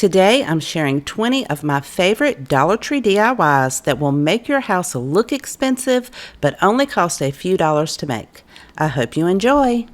Today I'm sharing 20 of my favorite Dollar Tree DIYs that will make your house look expensive but only cost a few dollars to make. I hope you enjoy!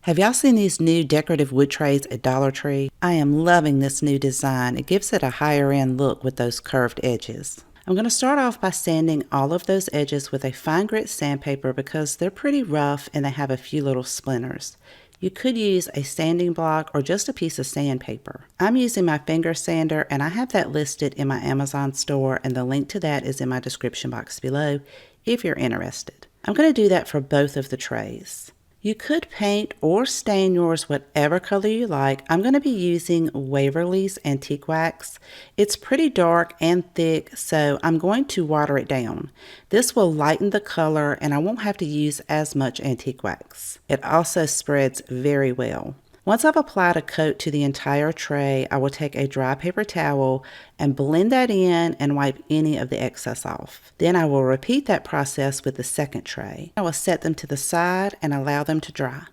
Have y'all seen these new decorative wood trays at Dollar Tree? I am loving this new design. It gives it a higher end look with those curved edges. I'm going to start off by sanding all of those edges with a fine grit sandpaper because they're pretty rough and they have a few little splinters. You could use a sanding block or just a piece of sandpaper. I'm using my finger sander and I have that listed in my Amazon store, and the link to that is in my description box below if you're interested. I'm going to do that for both of the trays. You could paint or stain yours whatever color you like. I'm going to be using Waverly's Antique Wax. It's pretty dark and thick, so I'm going to water it down. This will lighten the color and I won't have to use as much antique wax. It also spreads very well. Once I've applied a coat to the entire tray, I will take a dry paper towel and blend that in and wipe any of the excess off. Then I will repeat that process with the second tray. I will set them to the side and allow them to dry.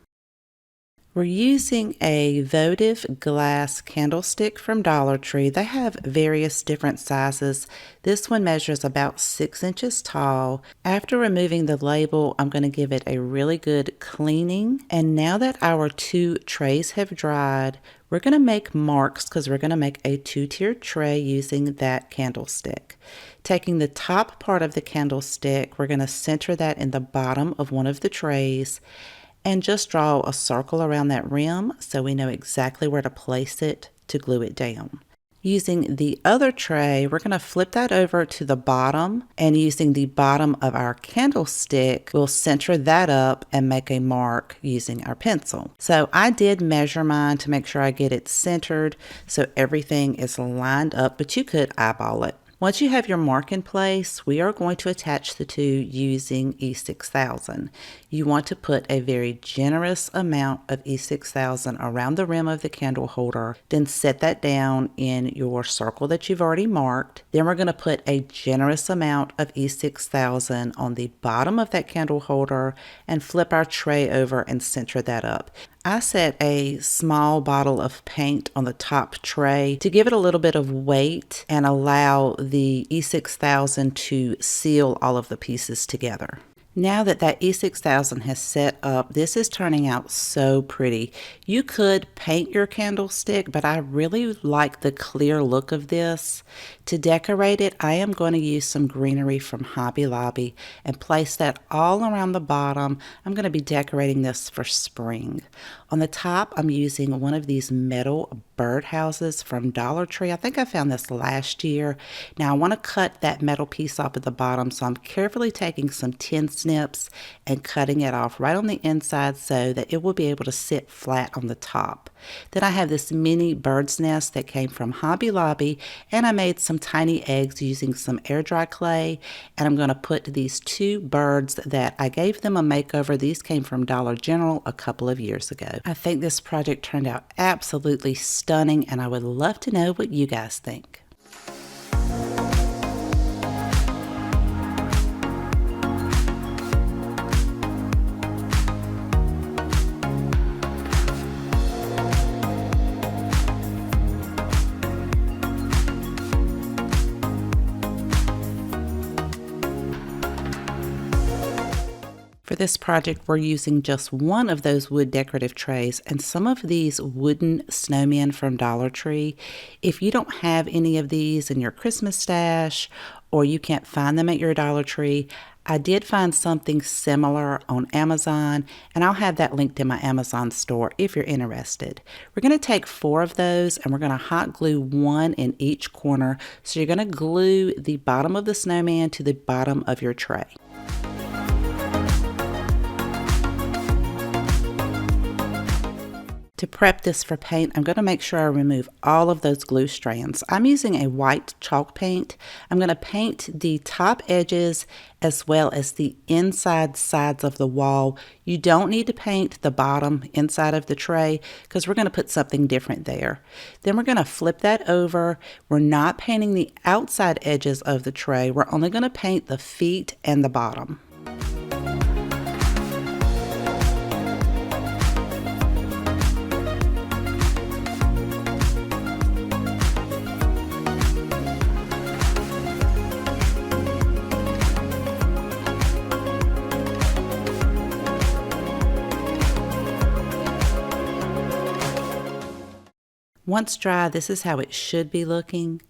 We're using a votive glass candlestick from Dollar Tree. They have various different sizes. This one measures about 6 inches tall. After removing the label, I'm going to give it a really good cleaning. And now that our 2 trays have dried, we're going to make marks because we're going to make a 2-tiered tray using that candlestick. Taking the top part of the candlestick, we're going to center that in the bottom of one of the trays and just draw a circle around that rim so we know exactly where to place it to glue it down. Using the other tray, we're going to flip that over to the bottom, and using the bottom of our candlestick, we'll center that up and make a mark using our pencil. So I did measure mine to make sure I get it centered so everything is lined up, but you could eyeball it. Once you have your mark in place, we are going to attach the two using E6000. You want to put a very generous amount of E6000 around the rim of the candle holder, then set that down in your circle that you've already marked. Then we're going to put a generous amount of E6000 on the bottom of that candle holder and flip our tray over and center that up. I set a small bottle of paint on the top tray to give it a little bit of weight and allow the E6000 to seal all of the pieces together. Now that E6000 has set up, this is turning out so pretty. You could paint your candlestick, but I really like the clear look of this. To decorate it, I am going to use some greenery from Hobby Lobby and place that all around the bottom. I'm going to be decorating this for spring. On the top, I'm using one of these metal birdhouses from Dollar Tree. I think I found this last year. Now I want to cut that metal piece off at the bottom, so I'm carefully taking some tin snips and cutting it off right on the inside so that it will be able to sit flat on the top. Then I have this mini bird's nest that came from Hobby Lobby, and I made some tiny eggs using some air dry clay, and I'm going to put these 2 birds that I gave them a makeover. These came from Dollar General a couple of years ago. I think this project turned out absolutely stunning, and I would love to know what you guys think. For this project, we're using just one of those wood decorative trays and some of these wooden snowmen from Dollar Tree. If you don't have any of these in your Christmas stash or you can't find them at your Dollar Tree, I did find something similar on Amazon, and I'll have that linked in my Amazon store if you're interested. We're going to take 4 of those and we're going to hot glue 1 in each corner. So you're going to glue the bottom of the snowman to the bottom of your tray. To prep this for paint, I'm going to make sure I remove all of those glue strands. I'm using a white chalk paint. I'm going to paint the top edges as well as the inside sides of the wall. You don't need to paint the bottom inside of the tray because we're going to put something different there. Then we're going to flip that over. We're not painting the outside edges of the tray. We're only going to paint the feet and the bottom. Once dry, this is how it should be looking.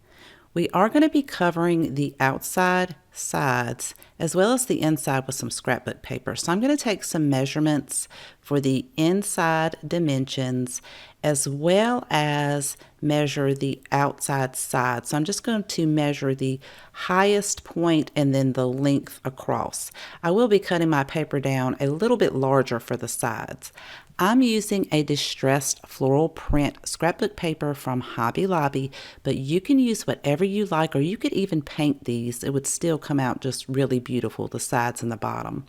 We are going to be covering the outside sides as well as the inside with some scrapbook paper. So I'm going to take some measurements for the inside dimensions as well as measure the outside side. So I'm just going to measure the highest point and then the length across. I will be cutting my paper down a little bit larger for the sides. I'm using a distressed floral print scrapbook paper from Hobby Lobby, but you can use whatever you like, or you could even paint these. It would still come out just really beautiful, the sides and the bottom.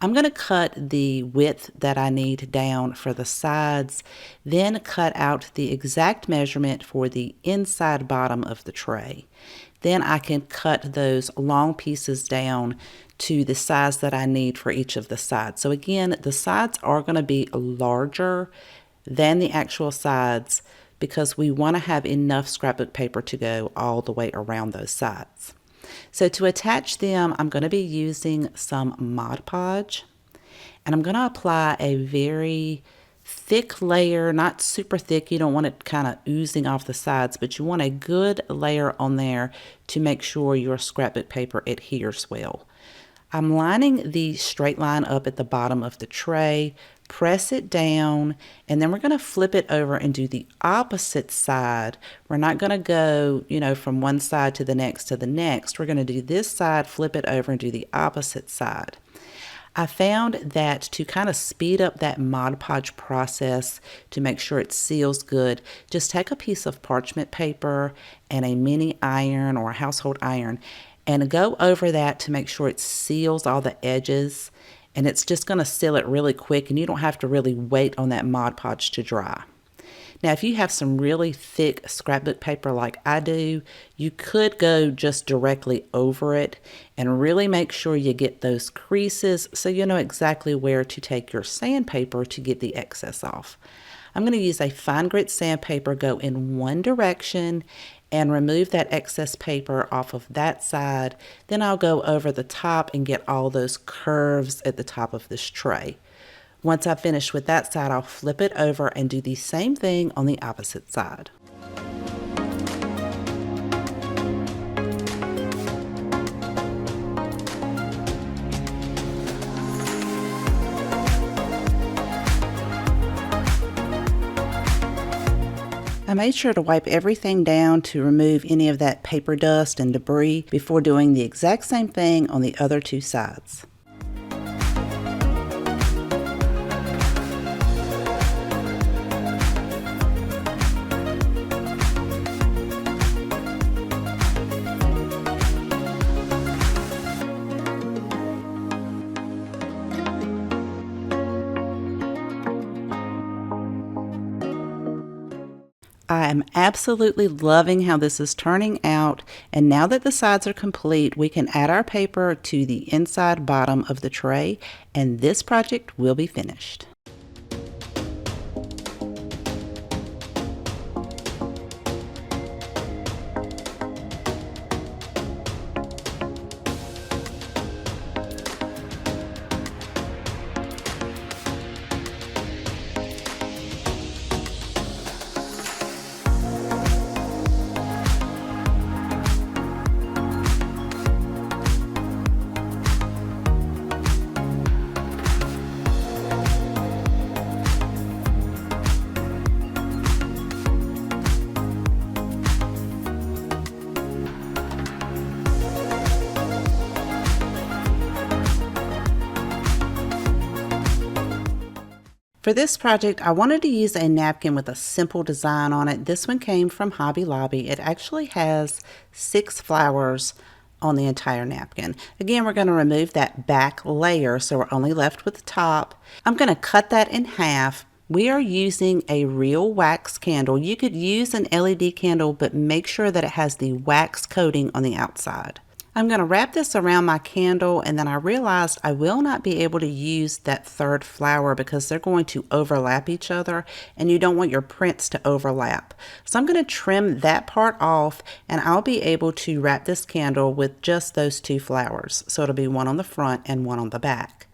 I'm going to cut the width that I need down for the sides, then cut out the exact measurement for the inside bottom of the tray. Then I can cut those long pieces down to the size that I need for each of the sides. So again, the sides are going to be larger than the actual sides because we want to have enough scrapbook paper to go all the way around those sides. So to attach them, I'm going to be using some Mod Podge, and I'm going to apply a very thick layer, not super thick. You don't want it kind of oozing off the sides, but you want a good layer on there to make sure your scrapbook paper adheres well. I'm lining the straight line up at the bottom of the tray, press it down, and then we're going to flip it over and do the opposite side. We're not going to go, from one side to the next to the next. We're going to do this side, flip it over, and do the opposite side. I found that to kind of speed up that Mod Podge process to make sure it seals good, just take a piece of parchment paper and a mini iron or a household iron and go over that to make sure it seals all the edges, and it's just going to seal it really quick, and you don't have to really wait on that Mod Podge to dry. Now, if you have some really thick scrapbook paper like I do, you could go just directly over it and really make sure you get those creases so you know exactly where to take your sandpaper to get the excess off. I'm going to use a fine grit sandpaper, go in one direction, and remove that excess paper off of that side. Then I'll go over the top and get all those curves at the top of this tray. Once I finish with that side, I'll flip it over and do the same thing on the opposite side. I made sure to wipe everything down to remove any of that paper dust and debris before doing the exact same thing on the other two sides. I am absolutely loving how this is turning out, and now that the sides are complete, we can add our paper to the inside bottom of the tray, and this project will be finished. For this project, I wanted to use a napkin with a simple design on it. This one came from Hobby Lobby. It actually has 6 flowers on the entire napkin. Again, we're going to remove that back layer, so we're only left with the top. I'm going to cut that in half. We are using a real wax candle. You could use an LED candle, but make sure that it has the wax coating on the outside. I'm going to wrap this around my candle, and then I realized I will not be able to use that third flower because they're going to overlap each other, and you don't want your prints to overlap. So I'm going to trim that part off, and I'll be able to wrap this candle with just those 2 flowers. So it'll be one on the front and one on the back.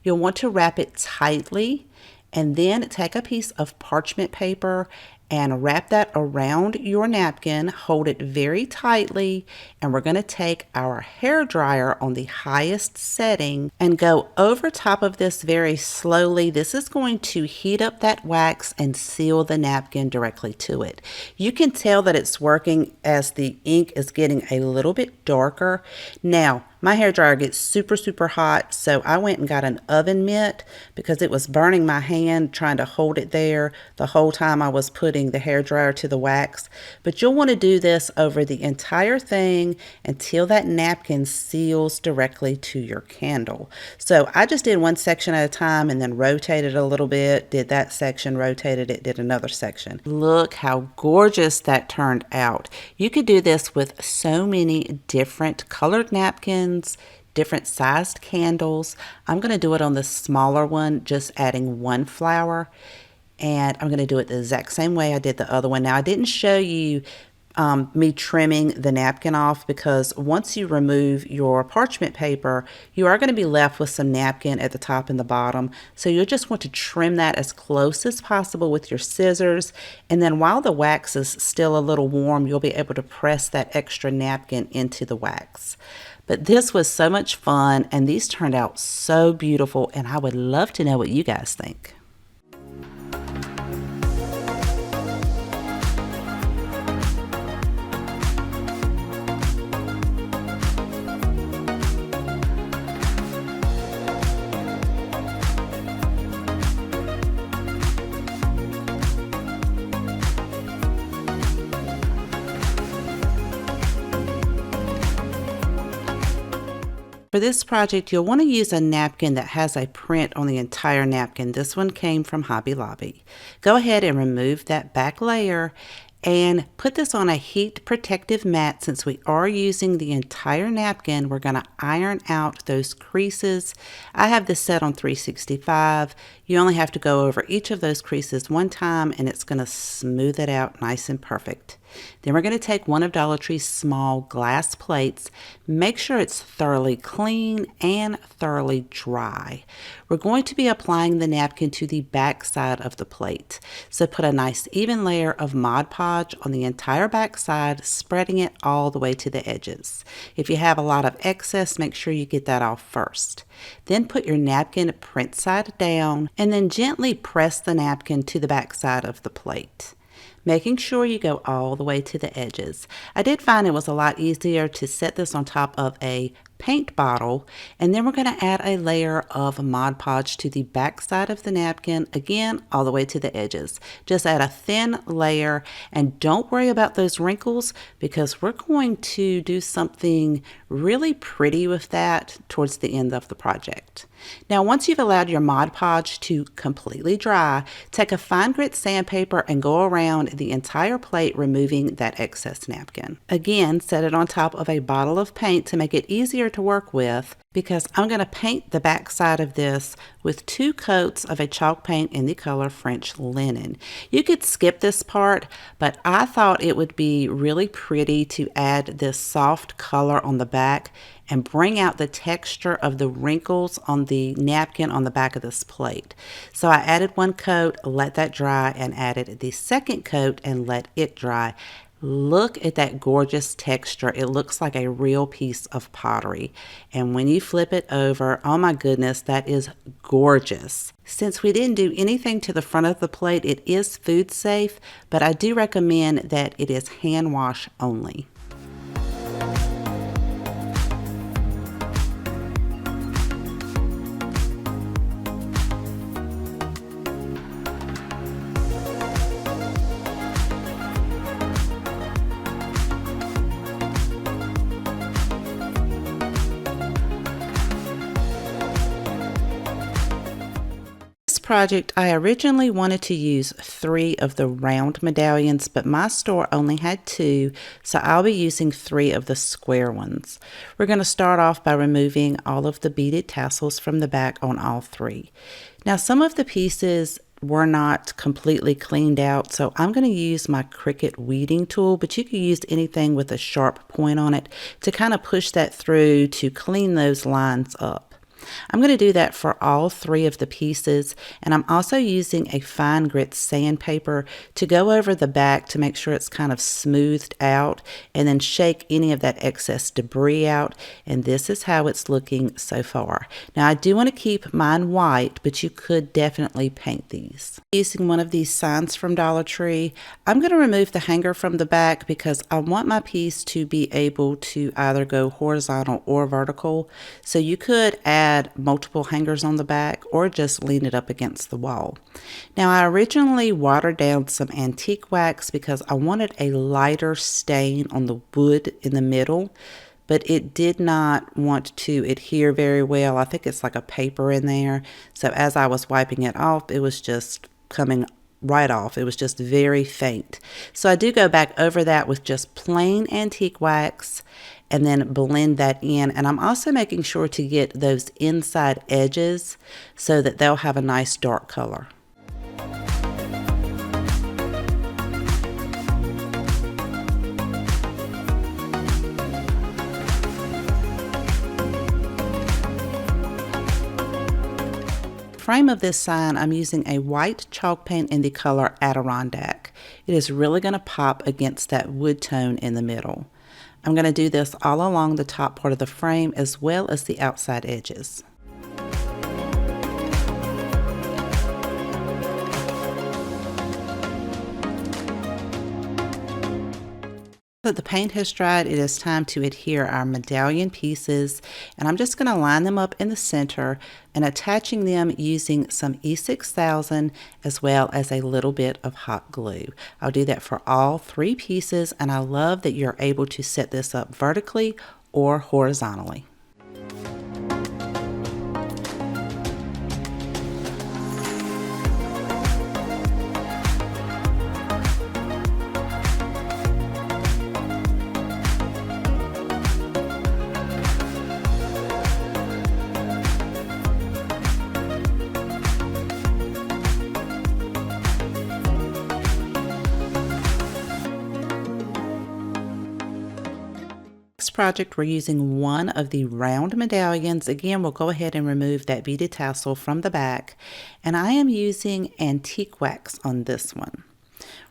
You'll want to wrap it tightly, and then take a piece of parchment paper and wrap that around your napkin. Hold it very tightly, and we're going to take our hair dryer on the highest setting and go over top of this very slowly. This is going to heat up that wax and seal the napkin directly to it. You can tell that it's working as the ink is getting a little bit darker. Now, my hair dryer gets super hot, so I went and got an oven mitt because it was burning my hand trying to hold it there the whole time I was putting the hair dryer to the wax. But you'll want to do this over the entire thing until that napkin seals directly to your candle. So I just did one section at a time and then rotated a little bit, did that section, rotated it, did another section. Look how gorgeous that turned out. You could do this with so many different colored napkins, different sized candles. I'm going to do it on the smaller one, just adding one flower. And I'm going to do it the exact same way I did the other one. Now, I didn't show you me trimming the napkin off because once you remove your parchment paper, you are going to be left with some napkin at the top and the bottom. So you'll just want to trim that as close as possible with your scissors. And then while the wax is still a little warm, you'll be able to press that extra napkin into the wax. But this was so much fun, and these turned out so beautiful, and I would love to know what you guys think. For this project, you'll want to use a napkin that has a print on the entire napkin. This one came from Hobby Lobby. Go ahead and remove that back layer and put this on a heat protective mat. Since we are using the entire napkin, we're going to iron out those creases. I have this set on 365. You only have to go over each of those creases one time and it's going to smooth it out nice and perfect. Then we're going to take one of Dollar Tree's small glass plates. Make sure it's thoroughly clean and thoroughly dry. We're going to be applying the napkin to the back side of the plate. So put a nice even layer of Mod Podge on the entire back side, spreading it all the way to the edges. If you have a lot of excess, make sure you get that off first. Then put your napkin print side down and then gently press the napkin to the back side of the plate, making sure you go all the way to the edges. I did find it was a lot easier to set this on top of a paint bottle, and then we're going to add a layer of Mod Podge to the back side of the napkin, again all the way to the edges. Just add a thin layer and don't worry about those wrinkles because we're going to do something really pretty with that towards the end of the project. Now, once you've allowed your Mod Podge to completely dry, take a fine grit sandpaper and go around the entire plate, removing that excess napkin. Again, set it on top of a bottle of paint to make it easier to work with, because I'm going to paint the back side of this with 2 coats of a chalk paint in the color French Linen. You could skip this part, but I thought it would be really pretty to add this soft color on the back and bring out the texture of the wrinkles on the napkin on the back of this plate. So I added 1 coat, let that dry, and added the second coat and let it dry. Look at that gorgeous texture. It looks like a real piece of pottery. And when you flip it over, oh my goodness, that is gorgeous. Since we didn't do anything to the front of the plate, it is food safe, but I do recommend that it is hand wash only. Project, I originally wanted to use 3 of the round medallions, but my store only had 2, so I'll be using 3 of the square ones. We're going to start off by removing all of the beaded tassels from the back on all 3. Now, some of the pieces were not completely cleaned out, so I'm going to use my Cricut weeding tool, but you can use anything with a sharp point on it to kind of push that through to clean those lines up. I'm going to do that for all 3 of the pieces, and I'm also using a fine grit sandpaper to go over the back to make sure it's kind of smoothed out, and then shake any of that excess debris out, and this is how it's looking so far. Now I do want to keep mine white, but you could definitely paint these. Using one of these signs from Dollar Tree, I'm going to remove the hanger from the back because I want my piece to be able to either go horizontal or vertical. So you could add multiple hangers on the back or just lean it up against the wall. Now I originally watered down some antique wax because I wanted a lighter stain on the wood in the middle, but it did not want to adhere very well. I think it's like a paper in there. So as I was wiping it off, it was just coming right off. It was just very faint. So I do go back over that with just plain antique wax and then blend that in. And I'm also making sure to get those inside edges so that they'll have a nice dark color. Frame of this sign, I'm using a white chalk paint in the color Adirondack. It is really going to pop against that wood tone in the middle. I'm going to do this all along the top part of the frame as well as the outside edges. So the paint has dried, it is time to adhere our medallion pieces, and I'm just going to line them up in the center and attaching them using some E6000 as well as a little bit of hot glue. I'll do that for all 3 pieces, and I love that you're able to set this up vertically or horizontally. Project, we're using one of the round medallions. Again, we'll go ahead and remove that beaded tassel from the back, and I am using antique wax on this one.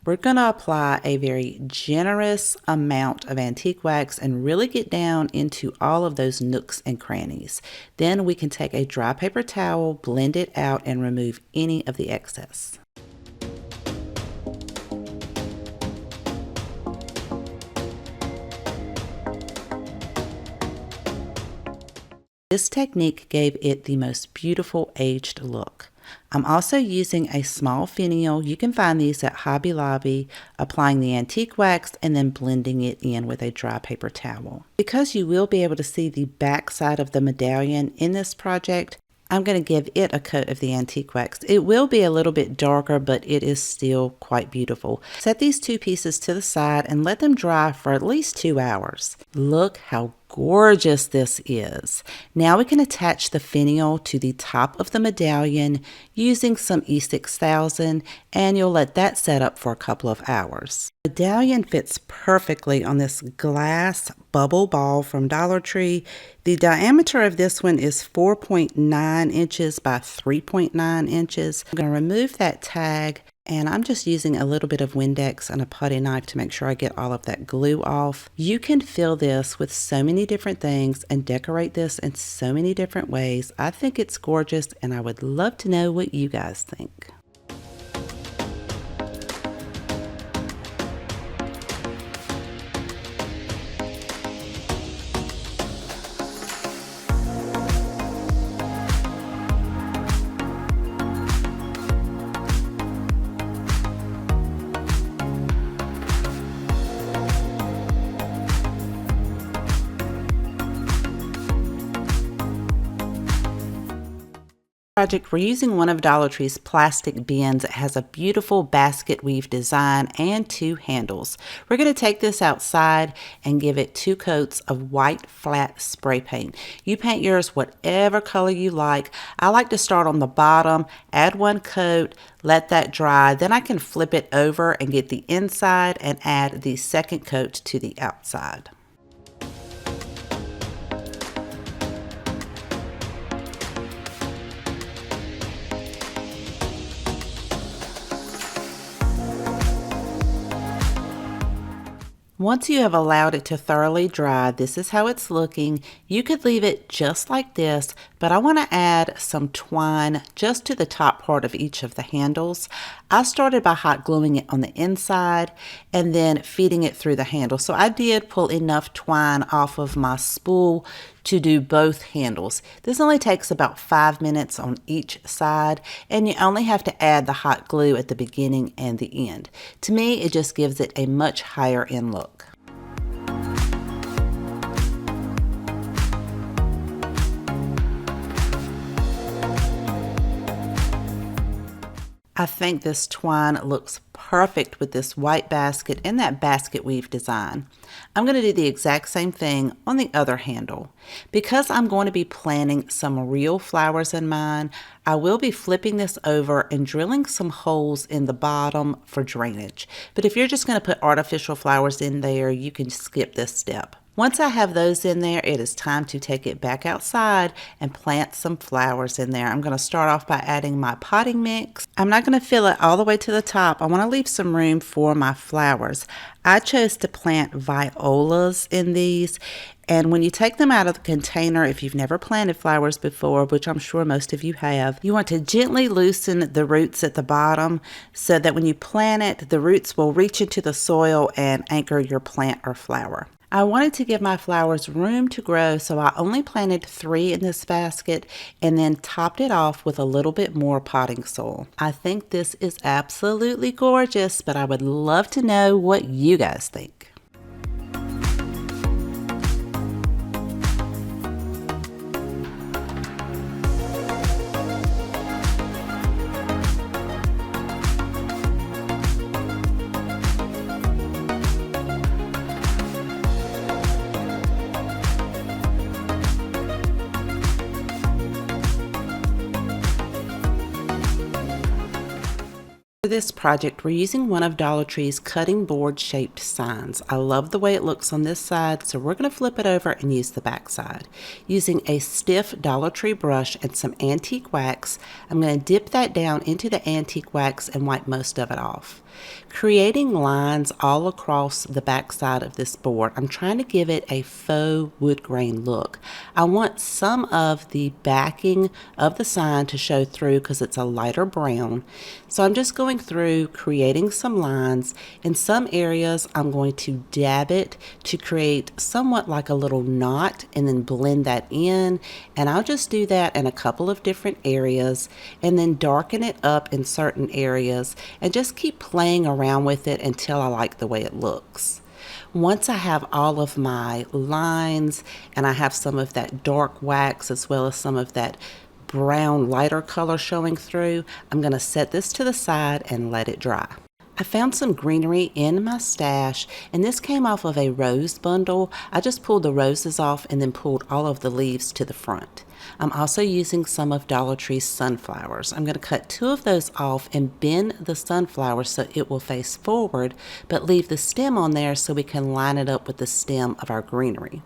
We're going to apply a very generous amount of antique wax and really get down into all of those nooks and crannies. Then we can take a dry paper towel, blend it out, and remove any of the excess. This technique gave it the most beautiful aged look. I'm also using a small finial. You can find these at Hobby Lobby, applying the antique wax and then blending it in with a dry paper towel. Because you will be able to see the back side of the medallion in this project, I'm going to give it a coat of the antique wax. It will be a little bit darker, but it is still quite beautiful. Set these 2 pieces to the side and let them dry for at least 2 hours. Look how gorgeous this is. Now we can attach the finial to the top of the medallion using some E6000, and you'll let that set up for a couple of hours. The medallion fits perfectly on this glass bubble ball from Dollar Tree. The diameter of this one is 4.9 inches by 3.9 inches. I'm going to remove that tag, and I'm just using a little bit of Windex and a putty knife to make sure I get all of that glue off. You can fill this with so many different things and decorate this in so many different ways. I think it's gorgeous, and I would love to know what you guys think. Project, we're using one of Dollar Tree's plastic bins. It has a beautiful basket weave design and 2 handles. We're going to take this outside and give it 2 coats of white flat spray paint. You paint yours whatever color you like. I like to start on the bottom, add 1 coat, let that dry, then I can flip it over and get the inside and add the 2nd coat to the outside. Once you have allowed it to thoroughly dry, this is how it's looking. You could leave it just like this, but I want to add some twine just to the top part of each of the handles. I started by hot gluing it on the inside and then feeding it through the handle. So I did pull enough twine off of my spool to do both handles. This only takes about 5 minutes on each side, and you only have to add the hot glue at the beginning and the end. To me, it just gives it a much higher end look. I think this twine looks perfect with this white basket and that basket weave design. I'm going to do the exact same thing on the other handle. Because I'm going to be planting some real flowers in mine, I will be flipping this over and drilling some holes in the bottom for drainage. But if you're just going to put artificial flowers in there, you can skip this step. Once I have those in there, it is time to take it back outside and plant some flowers in there. I'm going to start off by adding my potting mix. I'm not going to fill it all the way to the top. I want to leave some room for my flowers. I chose to plant violas in these. And when you take them out of the container, if you've never planted flowers before, which I'm sure most of you have, you want to gently loosen the roots at the bottom so that when you plant it, the roots will reach into the soil and anchor your plant or flower. I wanted to give my flowers room to grow, so I only planted 3 in this basket and then topped it off with a little bit more potting soil. I think this is absolutely gorgeous, but I would love to know what you guys think. For this project, we're using one of Dollar Tree's cutting board shaped signs. I love the way it looks on this side, so we're going to flip it over and use the back side. Using a stiff Dollar Tree brush and some antique wax, I'm going to dip that down into the antique wax and wipe most of it off. Creating lines all across the back side of this board, I'm trying to give it a faux wood grain look. I want some of the backing of the sign to show through because it's a lighter brown. So I'm just going through creating some lines. In some areas, I'm going to dab it to create somewhat like a little knot and then blend that in. And I'll just do that in a couple of different areas and then darken it up in certain areas and just keep playing around with it until I like the way it looks. Once I have all of my lines and I have some of that dark wax as well as some of that brown lighter color showing through, I'm going to set this to the side and let it dry. I found some greenery in my stash, and this came off of a rose bundle. I just pulled the roses off and then pulled all of the leaves to the front. I'm also using some of Dollar Tree's sunflowers. I'm going to cut 2 of those off and bend the sunflower so it will face forward, but leave the stem on there so we can line it up with the stem of our greenery.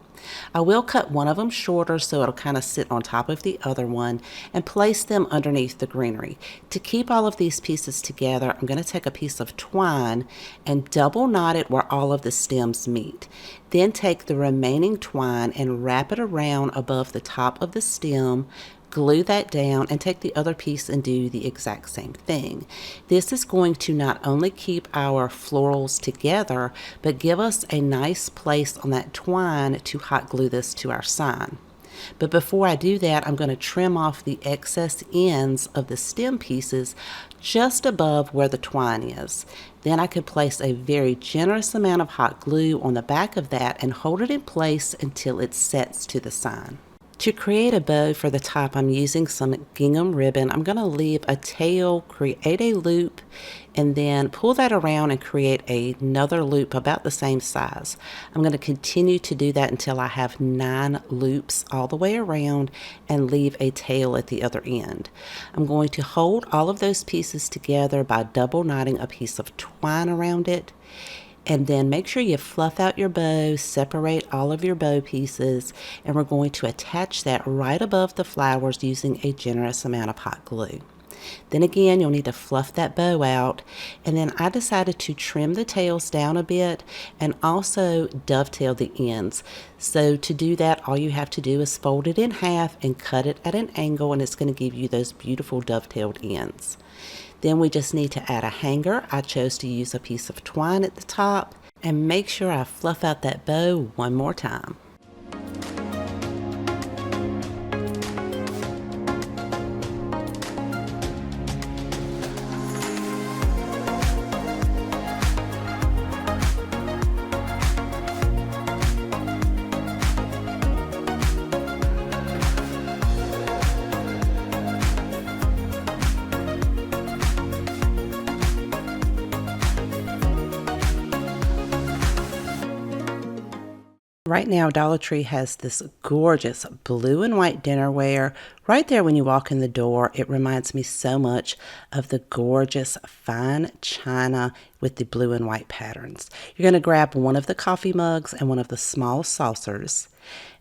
I will cut one of them shorter so it'll kind of sit on top of the other one and place them underneath the greenery. To keep all of these pieces together, I'm going to take a piece of twine and double knot it where all of the stems meet. Then take the remaining twine and wrap it around above the top of the stem, glue that down, and take the other piece and do the exact same thing. This is going to not only keep our florals together, but give us a nice place on that twine to hot glue this to our sign. But before I do that, I'm going to trim off the excess ends of the stem pieces just above where the twine is. Then I could place a very generous amount of hot glue on the back of that and hold it in place until it sets to the sign. To create a bow for the top, I'm using some gingham ribbon. I'm going to leave a tail, create a loop, and then pull that around and create another loop about the same size. I'm going to continue to do that until I have 9 loops all the way around and leave a tail at the other end. I'm going to hold all of those pieces together by double knotting a piece of twine around it. And then make sure you fluff out your bow, separate all of your bow pieces, and we're going to attach that right above the flowers using a generous amount of hot glue. Then again, you'll need to fluff that bow out. And then I decided to trim the tails down a bit and also dovetail the ends. So to do that, all you have to do is fold it in half and cut it at an angle, and it's going to give you those beautiful dovetailed ends. Then we just need to add a hanger. I chose to use a piece of twine at the top, and make sure I fluff out that bow one more time. Right now, Dollar Tree has this gorgeous blue and white dinnerware. Right there when you walk in the door, it reminds me so much of the gorgeous fine china with the blue and white patterns. You're going to grab one of the coffee mugs and one of the small saucers.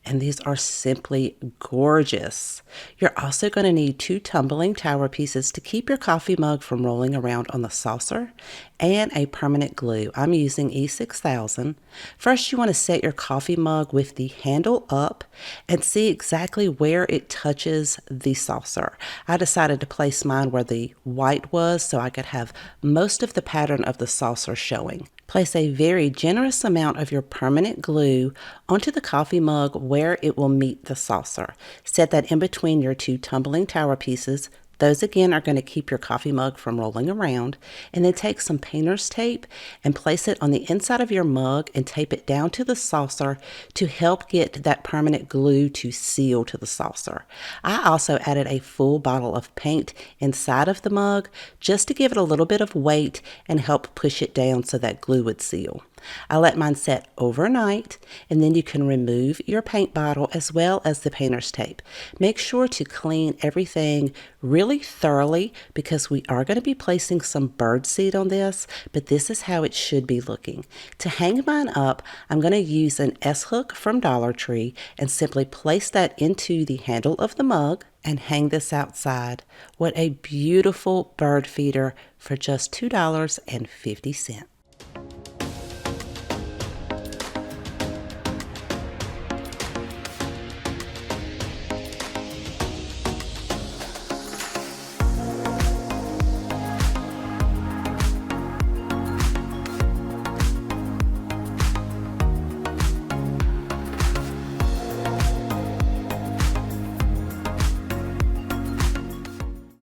And these are simply gorgeous. You're also going to need 2 tumbling tower pieces to keep your coffee mug from rolling around on the saucer, and a permanent glue. I'm using E6000. First, you want to set your coffee mug with the handle up and see exactly where it touches the saucer. I decided to place mine where the white was so I could have most of the pattern of the saucer showing. Place a very generous amount of your permanent glue onto the coffee mug where it will meet the saucer. Set that in between your 2 tumbling tower pieces. Those again are going to keep your coffee mug from rolling around. And then take some painter's tape and place it on the inside of your mug and tape it down to the saucer to help get that permanent glue to seal to the saucer. I also added a full bottle of paint inside of the mug just to give it a little bit of weight and help push it down so that glue would seal. I let mine set overnight, and then you can remove your paint bottle as well as the painter's tape. Make sure to clean everything really thoroughly because we are going to be placing some birdseed on this, but this is how it should be looking. To hang mine up, I'm going to use an S-hook from Dollar Tree and simply place that into the handle of the mug and hang this outside. What a beautiful bird feeder for just $2.50.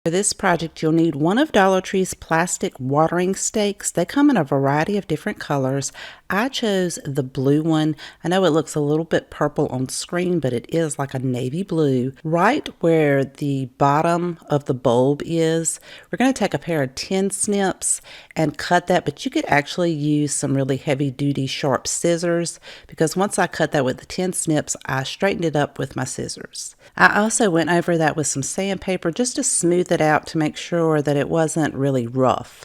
For this project, you'll need one of Dollar Tree's plastic watering stakes. They come in a variety of different colors. I chose the blue one. I know it looks a little bit purple on screen, but it is like a navy blue. Right where the bottom of the bulb is, we're going to take a pair of tin snips and cut that, but you could actually use some really heavy-duty sharp scissors because once I cut that with the tin snips, I straightened it up with my scissors. I also went over that with some sandpaper just to smooth it out to make sure that it wasn't really rough.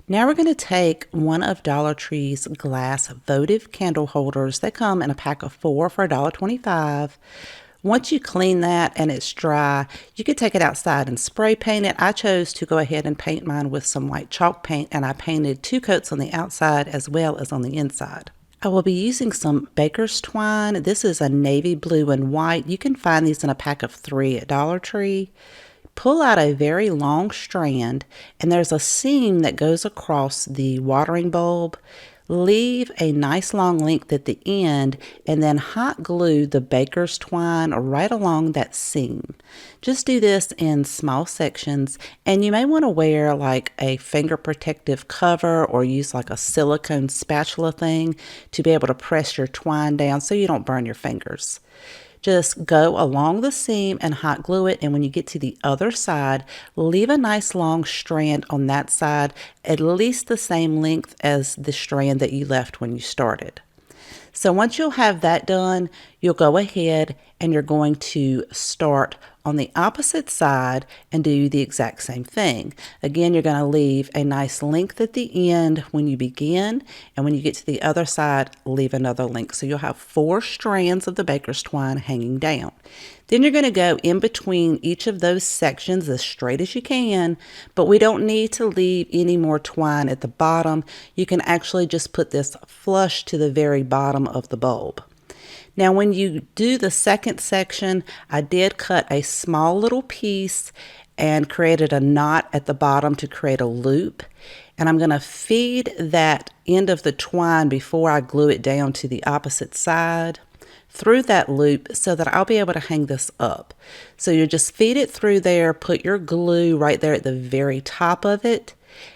Now we're going to take one of Dollar Tree's glass votive candle holders. They come in a pack of 4 for $1.25. Once you clean that and it's dry, you could take it outside and spray paint it. I chose to go ahead and paint mine with some white chalk paint, and I painted 2 coats on the outside as well as on the inside. I will be using some baker's twine. This is a navy blue and white. You can find these in a pack of 3 at Dollar Tree. Pull out a very long strand, and there's a seam that goes across the watering bulb. Leave a nice long length at the end, and then hot glue the baker's twine right along that seam. Just do this in small sections, and you may want to wear like a finger protective cover or use like a silicone spatula thing to be able to press your twine down so you don't burn your fingers. Just go along the seam and hot glue it, and when you get to the other side, leave a nice long strand on that side, at least the same length as the strand that you left when you started. So once you'll have that done, you'll go ahead and you're going to start on the opposite side and do the exact same thing. Again, you're going to leave a nice length at the end when you begin, and when you get to the other side, leave another length. So you'll have 4 strands of the baker's twine hanging down. Then you're going to go in between each of those sections as straight as you can, but we don't need to leave any more twine at the bottom. You can actually just put this flush to the very bottom of the bulb. Now, when you do the second section, I did cut a small little piece and created a knot at the bottom to create a loop. And I'm going to feed that end of the twine before I glue it down to the opposite side through that loop so that I'll be able to hang this up. So you just feed it through there, put your glue right there at the very top of it,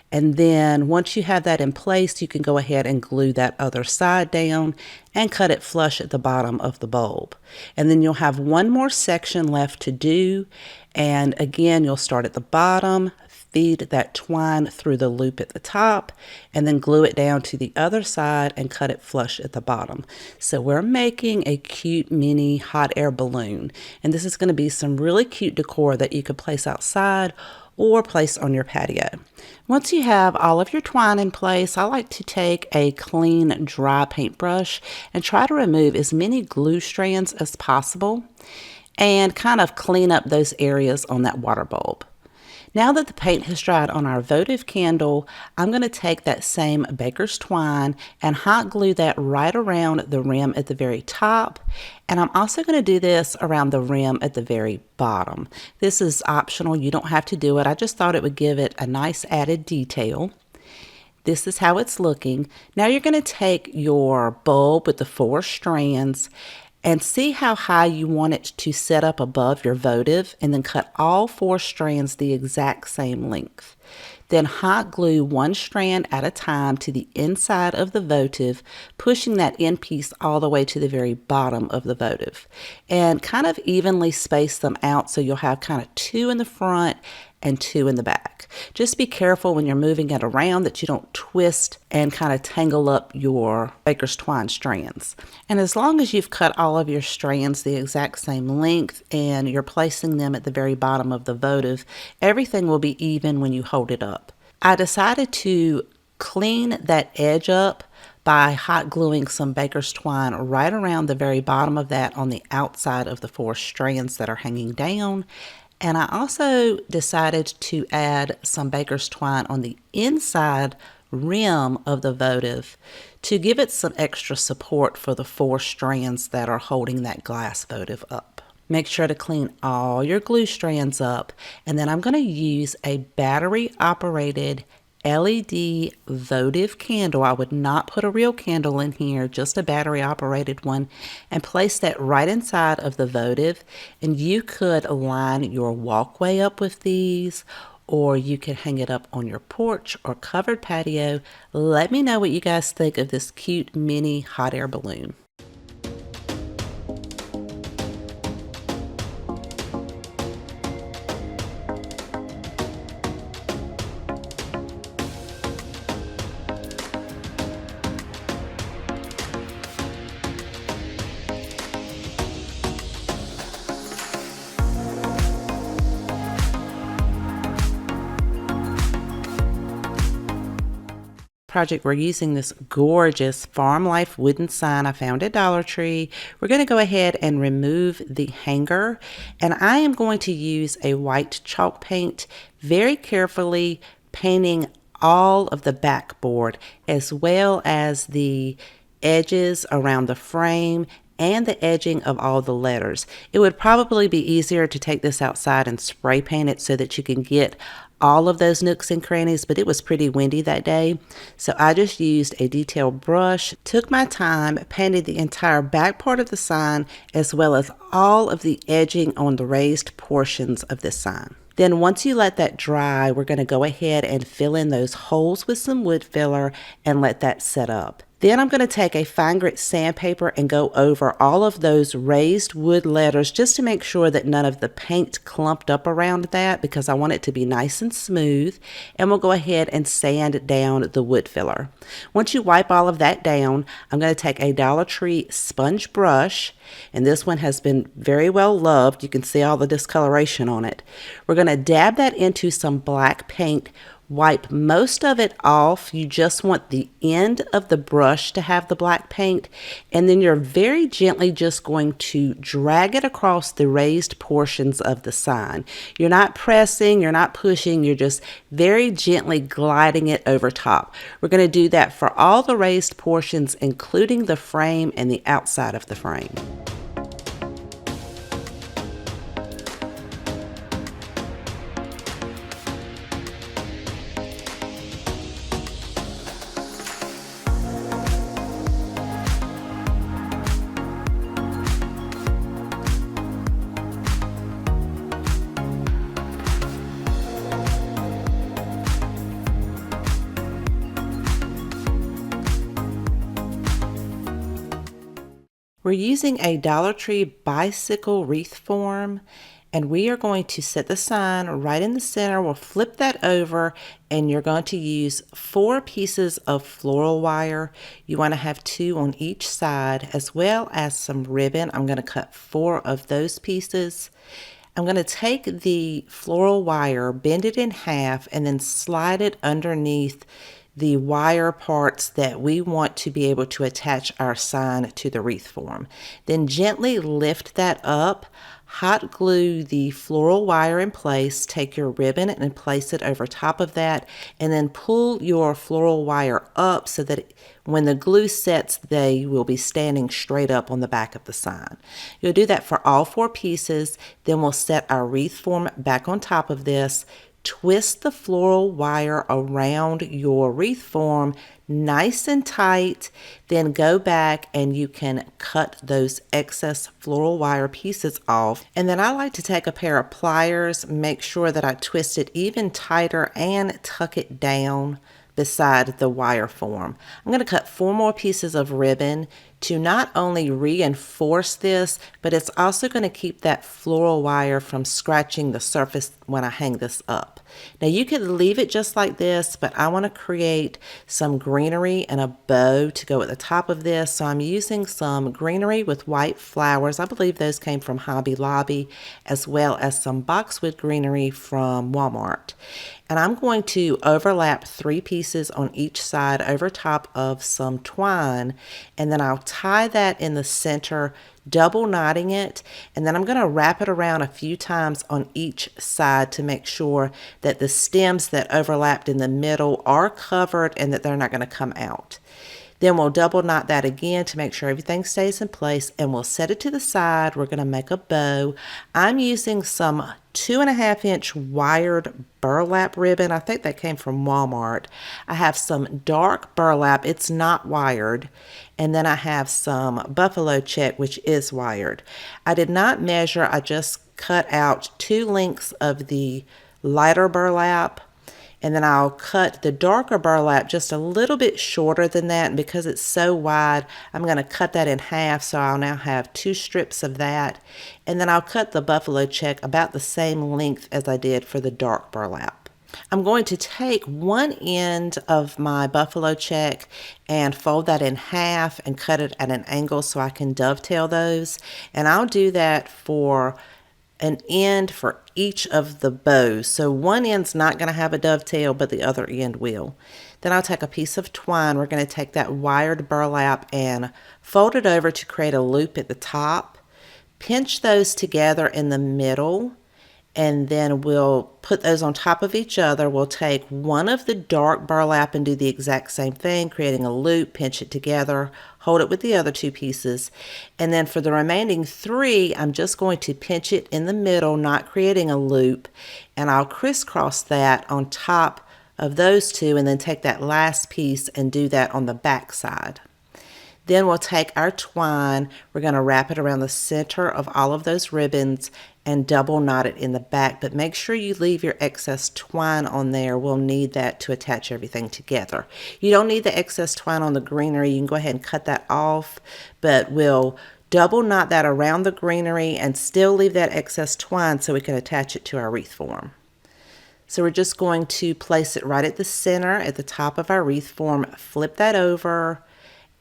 and then once you have that in place, you can go ahead and glue that other side down and cut it flush at the bottom of the bulb. And then you'll have one more section left to do, and again you'll start at the bottom, feed that twine through the loop at the top, and then glue it down to the other side and cut it flush at the bottom. So we're making a cute mini hot air balloon, and this is going to be some really cute decor that you could place outside or place on your patio. Once you have all of your twine in place, I like to take a clean dry paintbrush and try to remove as many glue strands as possible and kind of clean up those areas on that water bulb. Now that the paint has dried on our votive candle, I'm going to take that same baker's twine and hot glue that right around the rim at the very top. And I'm also going to do this around the rim at the very bottom. This is optional. You don't have to do it. I just thought it would give it a nice added detail. This is how it's looking. Now you're going to take your bulb with the 4 strands and see how high you want it to set up above your votive, and then cut all 4 strands the exact same length. Then hot glue 1 strand at a time to the inside of the votive, pushing that end piece all the way to the very bottom of the votive. And kind of evenly space them out so you'll have kind of 2 in the front and 2 in the back. Just be careful when you're moving it around that you don't twist and kind of tangle up your baker's twine strands. And as long as you've cut all of your strands the exact same length and you're placing them at the very bottom of the votive, everything will be even when you hold it up. I decided to clean that edge up by hot gluing some baker's twine right around the very bottom of that on the outside of the 4 strands that are hanging down. And I also decided to add some baker's twine on the inside rim of the votive to give it some extra support for the 4 strands that are holding that glass votive up. Make sure to clean all your glue strands up, and then I'm going to use a battery operated LED votive candle. I would not put a real candle in here, just a battery operated one, and place that right inside of the votive. And you could line your walkway up with these, or you could hang it up on your porch or covered patio. Let me know what you guys think of this cute mini hot air balloon. Project, we're using this gorgeous Farm Life wooden sign I found at Dollar Tree. We're going to go ahead and remove the hanger, and I am going to use a white chalk paint, very carefully painting all of the backboard as well as the edges around the frame and the edging of all the letters. It would probably be easier to take this outside and spray paint it so that you can get all of those nooks and crannies, but it was pretty windy that day. So I just used a detailed brush, took my time, painted the entire back part of the sign as well as all of the edging on the raised portions of this sign. Then once you let that dry, we're going to go ahead and fill in those holes with some wood filler and let that set up. Then I'm going to take a fine grit sandpaper and go over all of those raised wood letters just to make sure that none of the paint clumped up around that, because I want it to be nice and smooth. And we'll go ahead and sand down the wood filler. Once you wipe all of that down, I'm going to take a Dollar Tree sponge brush, and this one has been very well loved. You can see all the discoloration on it. We're going to dab that into some black paint. Wipe most of it off. You just want the end of the brush to have the black paint, and then you're very gently just going to drag it across the raised portions of the sign. You're not pressing, you're not pushing, you're just very gently gliding it over top. We're going to do that for all the raised portions, including the frame and the outside of the frame. We're using a Dollar Tree bicycle wreath form, and we are going to set the sign right in the center. We'll flip that over, and you're going to use 4 pieces of floral wire. You want to have 2 on each side, as well as some ribbon. I'm going to cut 4 of those pieces. I'm going to take the floral wire, bend it in half, and then slide it underneath the wire parts that we want to be able to attach our sign to the wreath form. Then gently lift that up, hot glue the floral wire in place, take your ribbon and place it over top of that, and then pull your floral wire up so that when the glue sets, they will be standing straight up on the back of the sign. You'll do that for all 4 pieces. Then we'll set our wreath form back on top of this. Twist the floral wire around your wreath form nice and tight, then go back and you can cut those excess floral wire pieces off. And then I like to take a pair of pliers, make sure that I twist it even tighter and tuck it down beside the wire form. I'm going to cut 4 more pieces of ribbon to not only reinforce this, but it's also going to keep that floral wire from scratching the surface when I hang this up. Now you could leave it just like this, but I want to create some greenery and a bow to go at the top of this. So I'm using some greenery with white flowers. I believe those came from Hobby Lobby, as well as some boxwood greenery from Walmart. And I'm going to overlap 3 pieces on each side over top of some twine, and then I'll tie that in the center, double knotting it, and then I'm going to wrap it around a few times on each side to make sure that the stems that overlapped in the middle are covered and that they're not going to come out. Then we'll double knot that again to make sure everything stays in place, and we'll set it to the side. We're going to make a bow. I'm using some 2.5-inch wired burlap ribbon. I think that came from Walmart. I have some dark burlap. It's not wired. And then I have some buffalo check, which is wired. I did not measure. I just cut out 2 lengths of the lighter burlap. And then I'll cut the darker burlap just a little bit shorter than that. And because it's so wide, I'm going to cut that in half. So I'll now have 2 strips of that. And then I'll cut the buffalo check about the same length as I did for the dark burlap. I'm going to take one end of my buffalo check and fold that in half and cut it at an angle so I can dovetail those. And I'll do that for an end for each of the bows. So one end's not going to have a dovetail, but the other end will. Then I'll take a piece of twine. We're going to take that wired burlap and fold it over to create a loop at the top. Pinch those together in the middle, and then we'll put those on top of each other. We'll take one of the dark burlap and do the exact same thing, creating a loop, pinch it together, hold it with the other 2 pieces. And then for the remaining 3, I'm just going to pinch it in the middle, not creating a loop, and I'll crisscross that on top of those 2, and then take that last piece and do that on the back side. Then we'll take our twine, we're going to wrap it around the center of all of those ribbons, and double knot it in the back, but make sure you leave your excess twine on there. We'll need that to attach everything together. You don't need the excess twine on the greenery. You can go ahead and cut that off, but we'll double knot that around the greenery and still leave that excess twine so we can attach it to our wreath form. So we're just going to place it right at the center at the top of our wreath form, flip that over,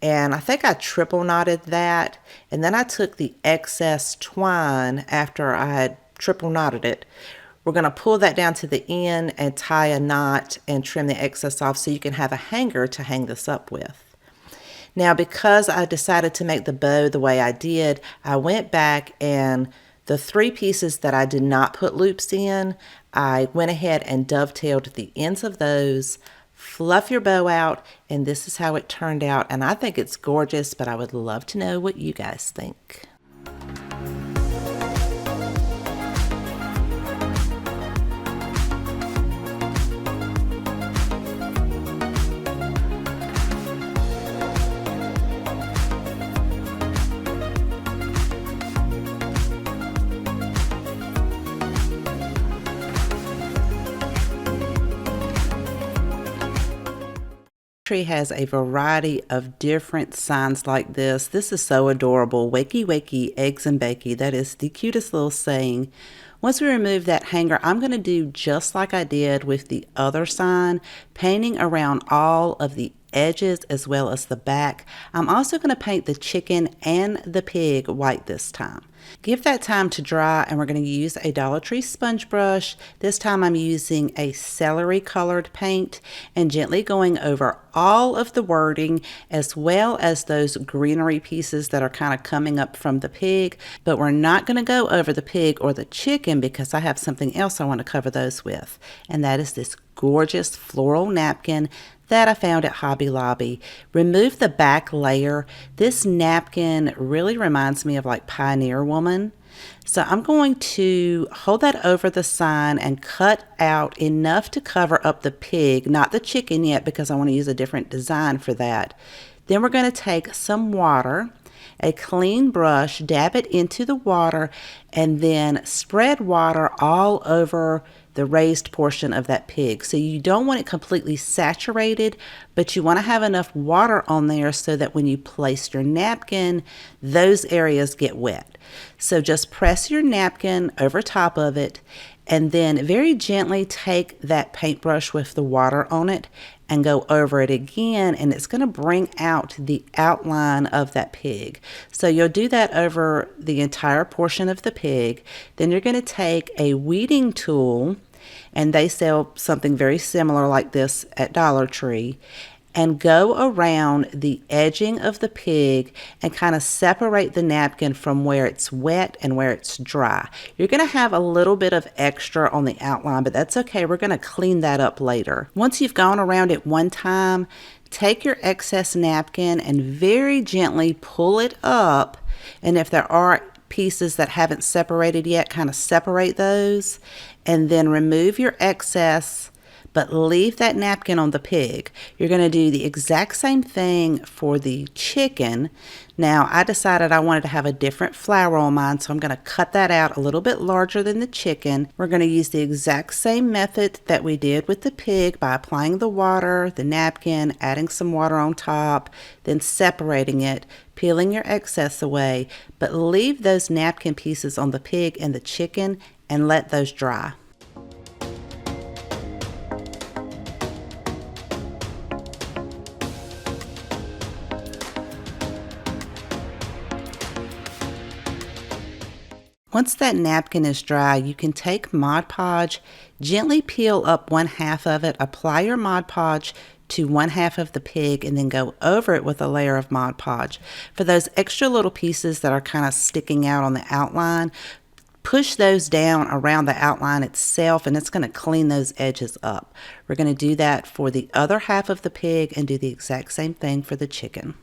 and I think I triple knotted that, and then I took the excess twine after I had triple knotted it. We're going to pull that down to the end and tie a knot and trim the excess off so you can have a hanger to hang this up with. Now, because I decided to make the bow the way I did, I went back and the 3 pieces that I did not put loops in, I went ahead and dovetailed the ends of those. Fluff your bow out, and this is how it turned out, and I think it's gorgeous, but I would love to know what you guys think. Tree has a variety of different signs like this. This is so adorable. Wakey, wakey, eggs and bakey. That is the cutest little saying. Once we remove that hanger, I'm going to do just like I did with the other sign, painting around all of the edges as well as the back. I'm also going to paint the chicken and the pig white this time. Give that time to dry, and we're going to use a Dollar Tree sponge brush. This time I'm using a celery colored paint and gently going over all of the wording as well as those greenery pieces that are kind of coming up from the pig. But we're not going to go over the pig or the chicken because I have something else I want to cover those with, and that is this gorgeous floral napkin that I found at Hobby Lobby. Remove the back layer. This napkin really reminds me of like Pioneer Woman. So I'm going to hold that over the sign and cut out enough to cover up the pig, not the chicken yet because I want to use a different design for that. Then we're going to take some water, a clean brush, dab it into the water, and then spread water all over the raised portion of that pig. So you don't want it completely saturated, but you want to have enough water on there so that when you place your napkin, those areas get wet. So just press your napkin over top of it and then very gently take that paintbrush with the water on it and go over it again, and it's going to bring out the outline of that pig. So you'll do that over the entire portion of the pig. Then you're going to take a weeding tool, and they sell something very similar like this at Dollar Tree, and go around the edging of the pig and kind of separate the napkin from where it's wet and where it's dry. You're going to have a little bit of extra on the outline, but that's okay. We're going to clean that up later. Once you've gone around it one time, take your excess napkin and very gently pull it up, and if there are pieces that haven't separated yet, kind of separate those, and then remove your excess, but leave that napkin on the pig. You're going to do the exact same thing for the chicken. Now, I decided I wanted to have a different flower on mine, so I'm going to cut that out a little bit larger than the chicken. We're going to use the exact same method that we did with the pig by applying the water, the napkin, adding some water on top, then separating it, peeling your excess away, but leave those napkin pieces on the pig and the chicken and let those dry. Once that napkin is dry, you can take Mod Podge, gently peel up 1/2 of it, apply your Mod Podge to 1/2 of the pig, and then go over it with a layer of Mod Podge. For those extra little pieces that are kind of sticking out on the outline, push those down around the outline itself, and it's going to clean those edges up. We're going to do that for the other half of the pig and do the exact same thing for the chicken.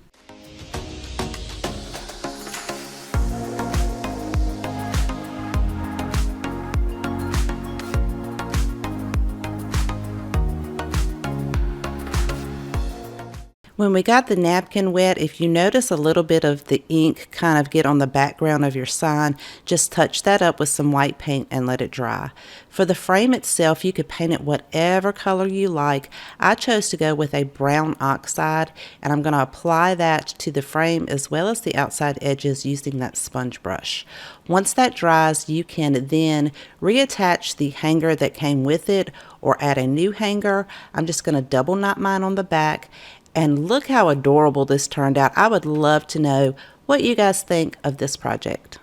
When we got the napkin wet, if you notice a little bit of the ink kind of get on the background of your sign, just touch that up with some white paint and let it dry. For the frame itself, you could paint it whatever color you like. I chose to go with a brown oxide, and I'm going to apply that to the frame as well as the outside edges using that sponge brush. Once that dries, you can then reattach the hanger that came with it or add a new hanger. I'm just going to double knot mine on the back. And look how adorable this turned out. I would love to know what you guys think of this project.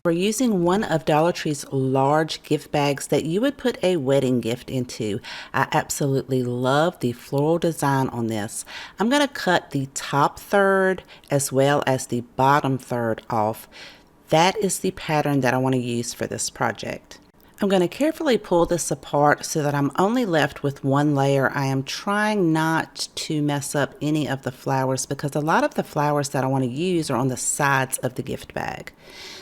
We're using one of Dollar Tree's large gift bags that you would put a wedding gift into. I absolutely love the floral design on this. I'm going to cut the top third as well as the bottom third off. That is the pattern that I want to use for this project. I'm going to carefully pull this apart so that I'm only left with one layer. I am trying not to mess up any of the flowers because a lot of the flowers that I want to use are on the sides of the gift bag.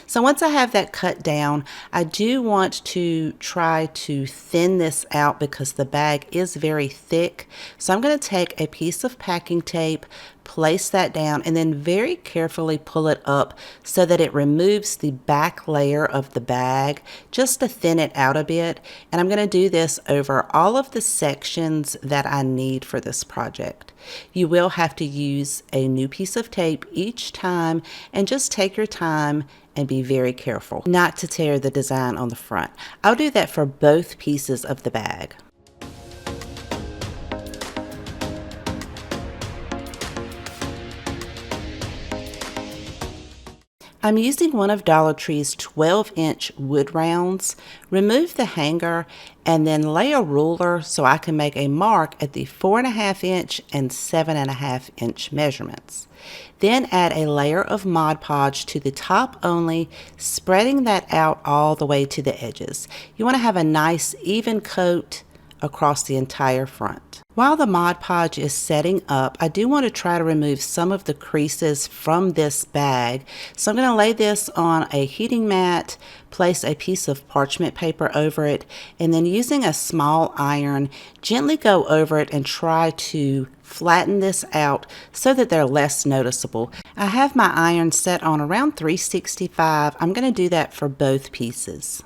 So once I have that cut down, I do want to try to thin this out because the bag is very thick. So I'm going to take a piece of packing tape, place that down, and then very carefully pull it up so that it removes the back layer of the bag just to thin it out a bit. And I'm going to do this over all of the sections that I need for this project. You will have to use a new piece of tape each time, and just take your time and be very careful not to tear the design on the front. I'll do that for both pieces of the bag. I'm using one of Dollar Tree's 12-inch wood rounds. Remove the hanger and then lay a ruler so I can make a mark at the 4.5-inch and 7.5-inch measurements. Then add a layer of Mod Podge to the top only, spreading that out all the way to the edges. You want to have a nice even coat across the entire front. While the Mod Podge is setting up, I do want to try to remove some of the creases from this bag. So I'm going to lay this on a heating mat, place a piece of parchment paper over it, and then using a small iron, gently go over it and try to flatten this out so that they're less noticeable. I have my iron set on around 365. I'm going to do that for both pieces.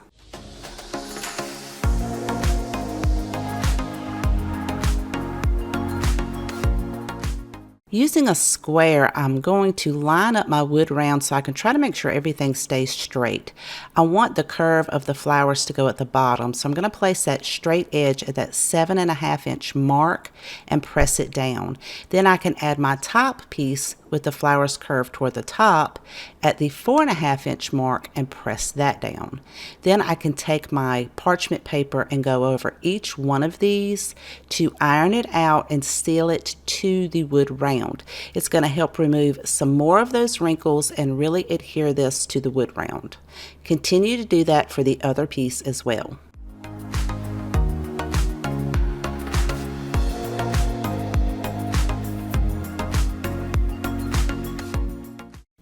Using a square, I'm going to line up my wood round so I can try to make sure everything stays straight. I want the curve of the flowers to go at the bottom, so I'm going to place that straight edge at that 7.5-inch mark and press it down. Then I can add my top piece with the flowers curved toward the top at the 4.5-inch mark and press that down. Then I can take my parchment paper and go over each one of these to iron it out and seal it to the wood round. It's going to help remove some more of those wrinkles and really adhere this to the wood round. Continue to do that for the other piece as well.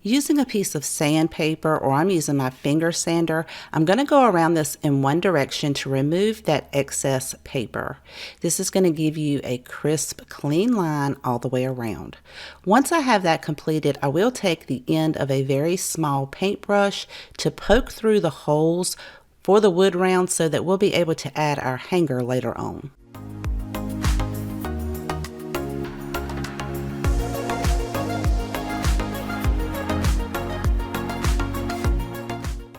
Using a piece of sandpaper, or I'm using my finger sander, I'm going to go around this in one direction to remove that excess paper. This is going to give you a crisp, clean line all the way around. Once I have that completed, I will take the end of a very small paintbrush to poke through the holes for the wood round so that we'll be able to add our hanger later on.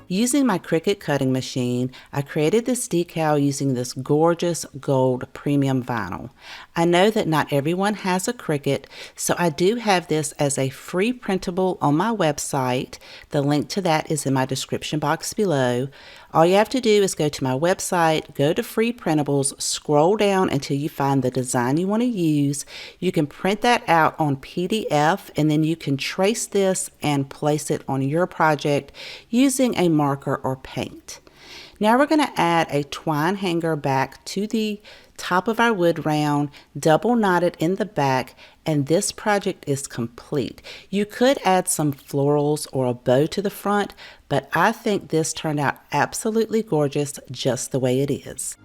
Using my Cricut cutting machine, I created this decal using this gorgeous gold premium vinyl. I know that not everyone has a Cricut, so I do have this as a free printable on my website. The link to that is in my description box below. All you have to do is go to my website, go to free printables, scroll down until you find the design you want to use. You can print that out on PDF, and then you can trace this and place it on your project using a marker or paint. Now we're going to add a twine hanger back to the top of our wood round, double knot it in the back, and this project is complete. You could add some florals or a bow to the front, but I think this turned out absolutely gorgeous just the way it is.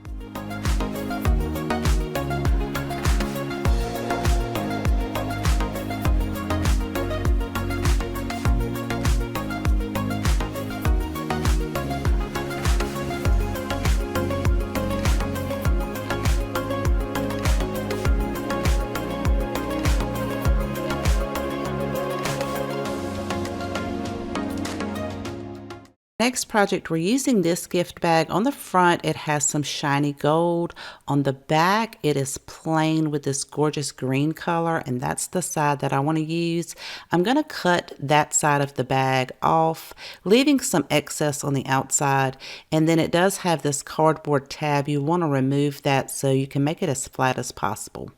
Next project, we're using this gift bag. On the front, it has some shiny gold. On the back, it is plain with this gorgeous green color, and that's the side that I want to use. I'm going to cut that side of the bag off, leaving some excess on the outside, and then it does have this cardboard tab. You want to remove that so you can make it as flat as possible.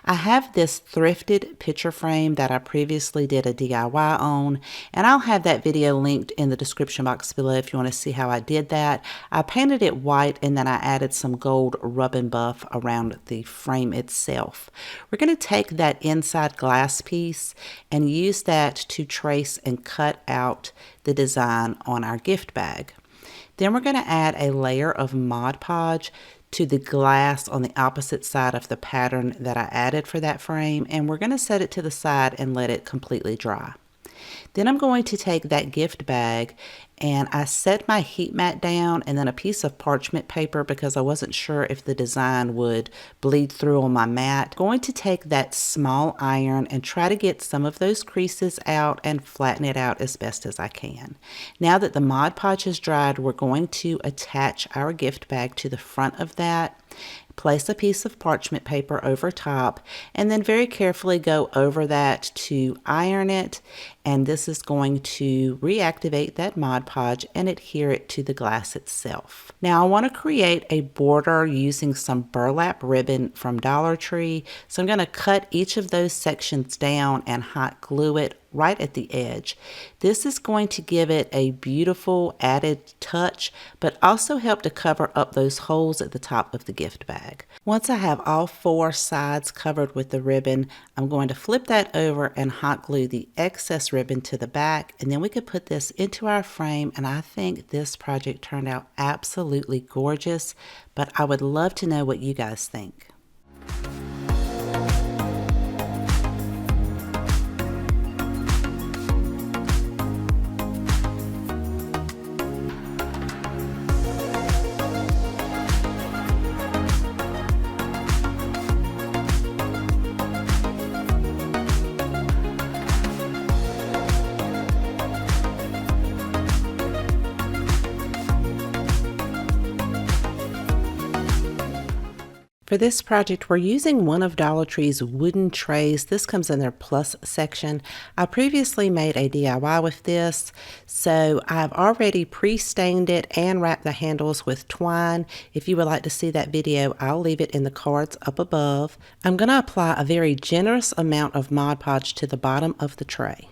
I have this thrifted picture frame that I previously did a DIY on, and I'll have that video linked in the description box below if you want to see how I did that. I painted it white and then I added some gold rub and buff around the frame itself. We're going to take that inside glass piece and use that to trace and cut out the design on our gift bag. Then we're going to add a layer of Mod Podge to the glass on the opposite side of the pattern that I added for that frame, and we're going to set it to the side and let it completely dry. Then I'm going to take that gift bag and I set my heat mat down and then a piece of parchment paper because I wasn't sure if the design would bleed through on my mat. I'm going to take that small iron and try to get some of those creases out and flatten it out as best as I can. Now that the Mod Podge is dried, we're going to attach our gift bag to the front of that. Place a piece of parchment paper over top and then very carefully go over that to iron it, and this is going to reactivate that Mod Podge and adhere it to the glass itself. Now I want to create a border using some burlap ribbon from Dollar Tree, so I'm going to cut each of those sections down and hot glue it right at the edge. This is going to give it a beautiful added touch, but also help to cover up those holes at the top of the gift bag. Once I have all four sides covered with the ribbon, I'm going to flip that over and hot glue the excess ribbon to the back, and then we could put this into our frame, and I think this project turned out absolutely gorgeous, but I would love to know what you guys think. For this project, we're using one of Dollar Tree's wooden trays. This comes in their plus section. I previously made a DIY with this, so I've already pre-stained it and wrapped the handles with twine. If you would like to see that video, I'll leave it in the cards up above. I'm going to apply a very generous amount of Mod Podge to the bottom of the tray.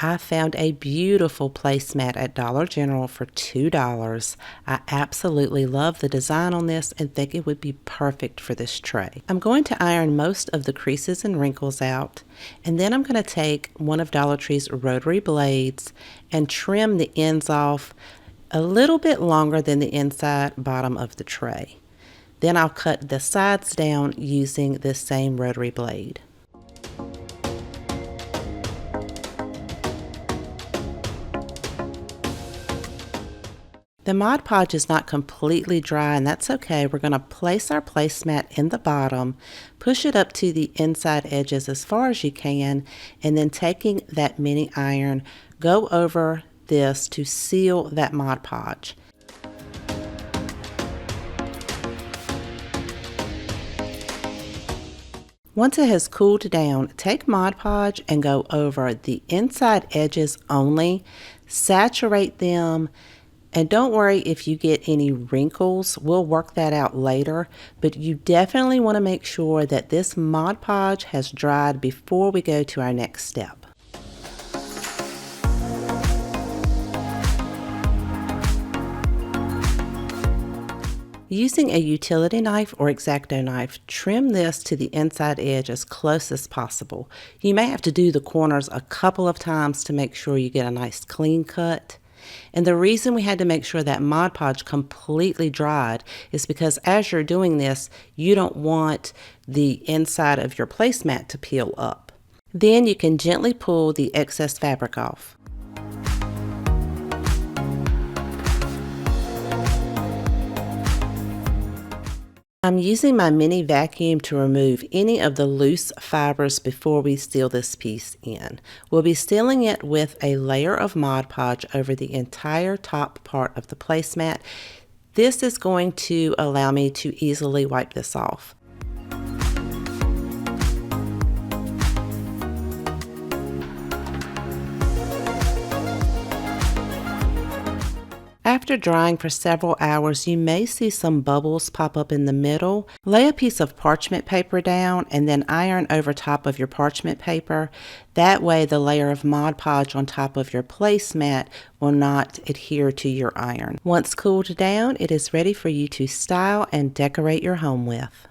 I found a beautiful placemat at Dollar General for $2. I absolutely love the design on this and think it would be perfect for this tray. I'm going to iron most of the creases and wrinkles out, and then I'm going to take one of Dollar Tree's rotary blades and trim the ends off a little bit longer than the inside bottom of the tray. Then I'll cut the sides down using this same rotary blade. The Mod Podge is not completely dry, and that's okay. We're going to place our placemat in the bottom, push it up to the inside edges as far as you can, and then taking that mini iron, go over this to seal that Mod Podge. Once it has cooled down, take Mod Podge and go over the inside edges only, saturate them, And don't worry if you get any wrinkles, we'll work that out later, but you definitely want to make sure that this Mod Podge has dried before we go to our next step. Using a utility knife or X-Acto knife, trim this to the inside edge as close as possible. You may have to do the corners a couple of times to make sure you get a nice clean cut. And the reason we had to make sure that Mod Podge completely dried is because as you're doing this, you don't want the inside of your placemat to peel up. Then you can gently pull the excess fabric off. I'm using my mini vacuum to remove any of the loose fibers before we seal this piece in. We'll be sealing it with a layer of Mod Podge over the entire top part of the placemat. This is going to allow me to easily wipe this off. After drying for several hours, you may see some bubbles pop up in the middle. Lay a piece of parchment paper down and then iron over top of your parchment paper. That way the layer of Mod Podge on top of your placemat will not adhere to your iron. Once cooled down, it is ready for you to style and decorate your home with.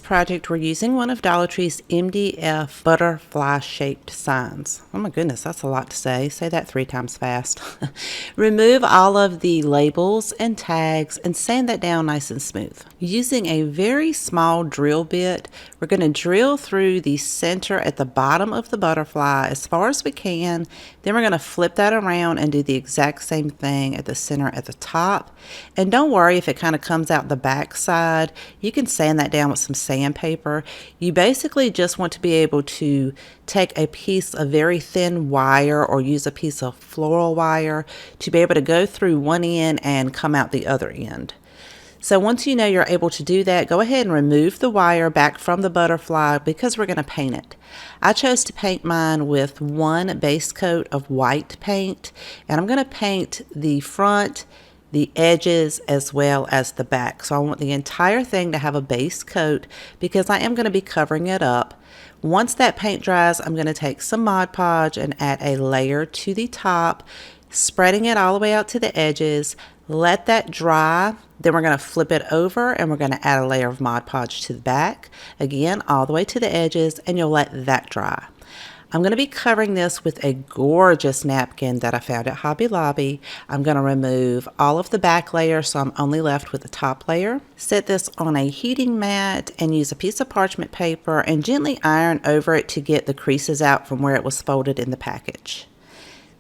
Project, we're using one of Dollar Tree's MDF butterfly shaped signs. Oh my goodness, that's a lot to say. Say that 3 times fast. Remove all of the labels and tags and sand that down nice and smooth. Using a very small drill bit, we're going to drill through the center at the bottom of the butterfly as far as we can. Then we're going to flip that around and do the exact same thing at the center at the top. And don't worry if it kind of comes out the back side. You can sand that down with some sandpaper. You basically just want to be able to take a piece of very thin wire or use a piece of floral wire to be able to go through one end and come out the other end. So once you know you're able to do that, go ahead and remove the wire back from the butterfly because we're going to paint it. I chose to paint mine with one base coat of white paint, and I'm going to paint the front, the edges, as well as the back. So I want the entire thing to have a base coat because I am going to be covering it up. Once that paint dries, I'm going to take some Mod Podge and add a layer to the top, spreading it all the way out to the edges. Let that dry. Then we're going to flip it over and we're going to add a layer of Mod Podge to the back. Again, all the way to the edges, and you'll let that dry. I'm going to be covering this with a gorgeous napkin that I found at Hobby Lobby. I'm going to remove all of the back layer, so I'm only left with the top layer. Set this on a heating mat and use a piece of parchment paper and gently iron over it to get the creases out from where it was folded in the package.